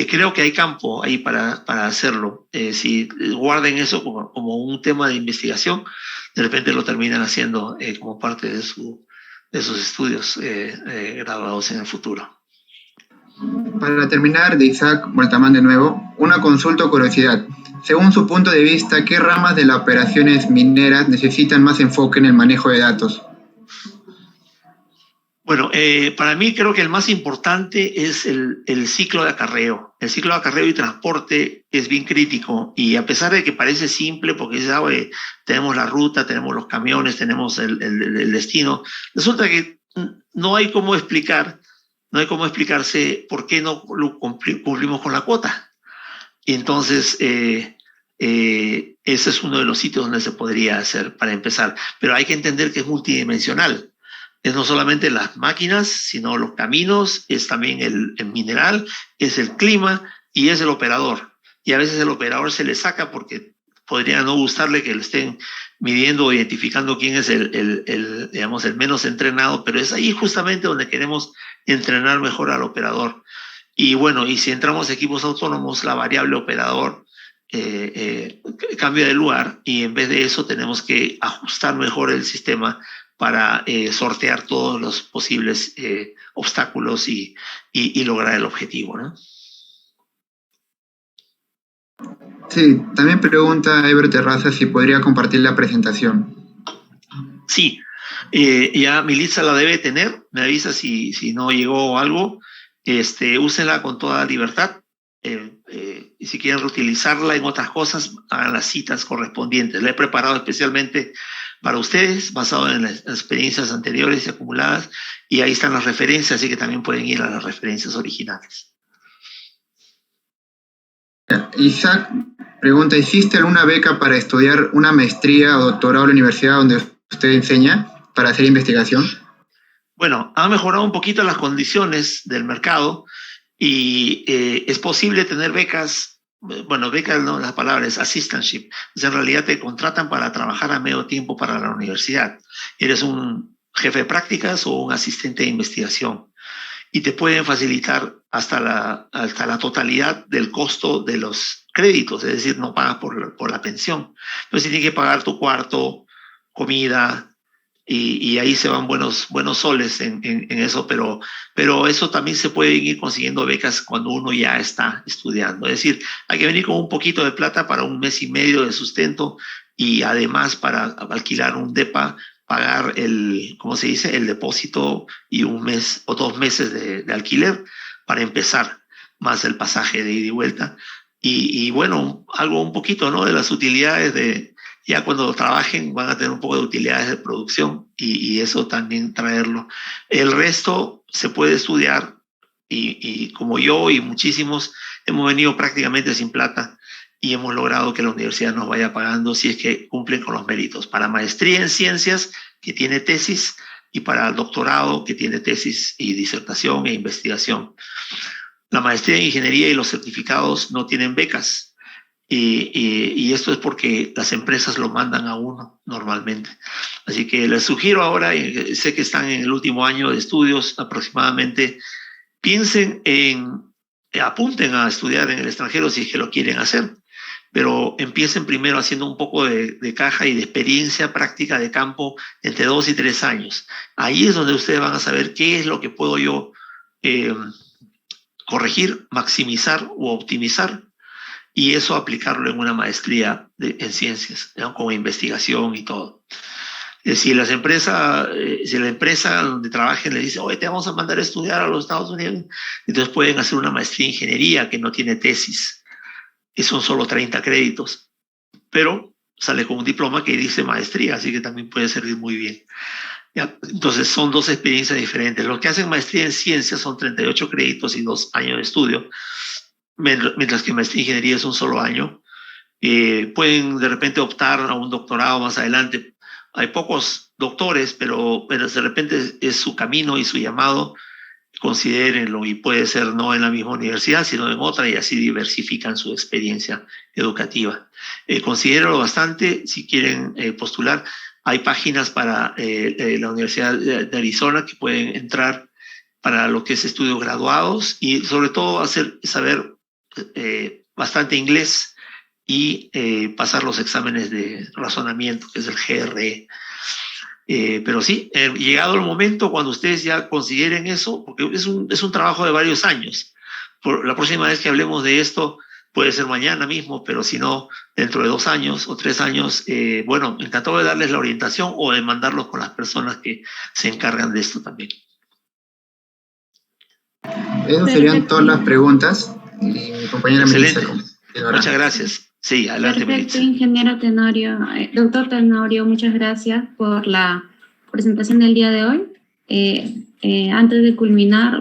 Creo que hay campo ahí para hacerlo. Si guarden eso como un tema de investigación, de repente lo terminan haciendo como parte de sus estudios graduados en el futuro. Para terminar, de Isaac Moltamán de nuevo, una consulta o curiosidad. Según su punto de vista, ¿qué ramas de las operaciones mineras necesitan más enfoque en el manejo de datos? Bueno, para mí creo que el más importante es el ciclo de acarreo. El ciclo de acarreo y transporte es bien crítico, y a pesar de que parece simple, porque tenemos la ruta, tenemos los camiones, tenemos el destino, resulta que no hay cómo explicarse por qué no cumplimos con la cuota. Y entonces, ese es uno de los sitios donde se podría hacer para empezar. Pero hay que entender que es multidimensional. Es no solamente las máquinas, sino los caminos, es también el mineral, es el clima y es el operador. Y a veces el operador se le saca porque podría no gustarle que le estén midiendo o identificando quién es digamos, el menos entrenado, pero es ahí justamente donde queremos entrenar mejor al operador. Y bueno, y si entramos a equipos autónomos, la variable operador cambia de lugar, y en vez de eso tenemos que ajustar mejor el sistema para sortear todos los posibles obstáculos y lograr el objetivo, ¿no? Sí, también pregunta Ever Terraza si podría compartir la presentación. Sí, ya Militza la debe tener, me avisa si no llegó algo, úsenla con toda libertad, y si quieren reutilizarla en otras cosas, hagan las citas correspondientes. La he preparado especialmente para ustedes, basado en las experiencias anteriores y acumuladas, y ahí están las referencias, así que también pueden ir a las referencias originales. Isaac pregunta, ¿existe alguna beca para estudiar una maestría o doctorado en la universidad donde usted enseña para hacer investigación? Bueno, han mejorado un poquito las condiciones del mercado, y es posible tener becas. Bueno, becas no, la palabra es assistantship. O sea, en realidad te contratan para trabajar a medio tiempo para la universidad. Eres un jefe de prácticas o un asistente de investigación, y te pueden facilitar hasta la totalidad del costo de los créditos, es decir, no pagas por la pensión. Entonces tienes que pagar tu cuarto, comida, y ahí se van buenos soles en eso, pero eso también se puede ir consiguiendo becas cuando uno ya está estudiando. Es decir, hay que venir con un poquito de plata para 1 mes y medio de sustento, y además para alquilar un depa, pagar ¿cómo se dice?, el depósito, y 1 mes o 2 meses de alquiler para empezar, más el pasaje de ida y vuelta. Y bueno, algo un poquito, ¿no?, de las utilidades ya cuando trabajen van a tener un poco de utilidades de producción, y eso también traerlo. El resto se puede estudiar, y como yo y muchísimos hemos venido prácticamente sin plata, y hemos logrado que la universidad nos vaya pagando si es que cumplen con los méritos. Para maestría en ciencias, que tiene tesis, y para doctorado, que tiene tesis y disertación e investigación. La maestría en ingeniería y los certificados no tienen becas. Y esto es porque las empresas lo mandan a uno normalmente. Así que les sugiero ahora, sé que están en el último año de estudios aproximadamente, apunten a estudiar en el extranjero si es que lo quieren hacer, pero empiecen primero haciendo un poco de caja y de experiencia práctica de campo entre 2 y 3 años. Ahí es donde ustedes van a saber qué es lo que puedo yo corregir, maximizar u optimizar, y eso aplicarlo en una maestría en ciencias, ¿no?, con investigación y todo. Si la empresa donde trabajen le dice, oye, te vamos a mandar a estudiar a los Estados Unidos, entonces pueden hacer una maestría en ingeniería que no tiene tesis, y son solo 30 créditos, pero sale con un diploma que dice maestría, así que también puede servir muy bien. ¿Ya? Entonces son dos experiencias diferentes. Los que hacen maestría en ciencias son 38 créditos y 2 años de estudio, mientras que maestría en ingeniería es un solo año. Pueden de repente optar a un doctorado más adelante. Hay pocos doctores, pero de repente es su camino y su llamado, considérenlo, y puede ser no en la misma universidad, sino en otra, y así diversifican su experiencia educativa. Considérenlo bastante si quieren postular. Hay páginas para la Universidad de Arizona que pueden entrar para lo que es estudios graduados, y sobre todo saber bastante inglés y pasar los exámenes de razonamiento, que es el GRE. Pero sí, llegado el momento, cuando ustedes ya consideren eso, porque es un trabajo de varios años. La próxima vez que hablemos de esto puede ser mañana mismo, pero si no, dentro de 2 años o 3 años, bueno, encantado de darles la orientación o de mandarlos con las personas que se encargan de esto también. Esas serían todas las preguntas. Y mi compañera Excelente. Melissa. Muchas gracias. Sí, adelante, Perfecto, Melissa. ingeniero Tenorio. Doctor Tenorio, muchas gracias por la presentación del día de hoy. Antes de culminar,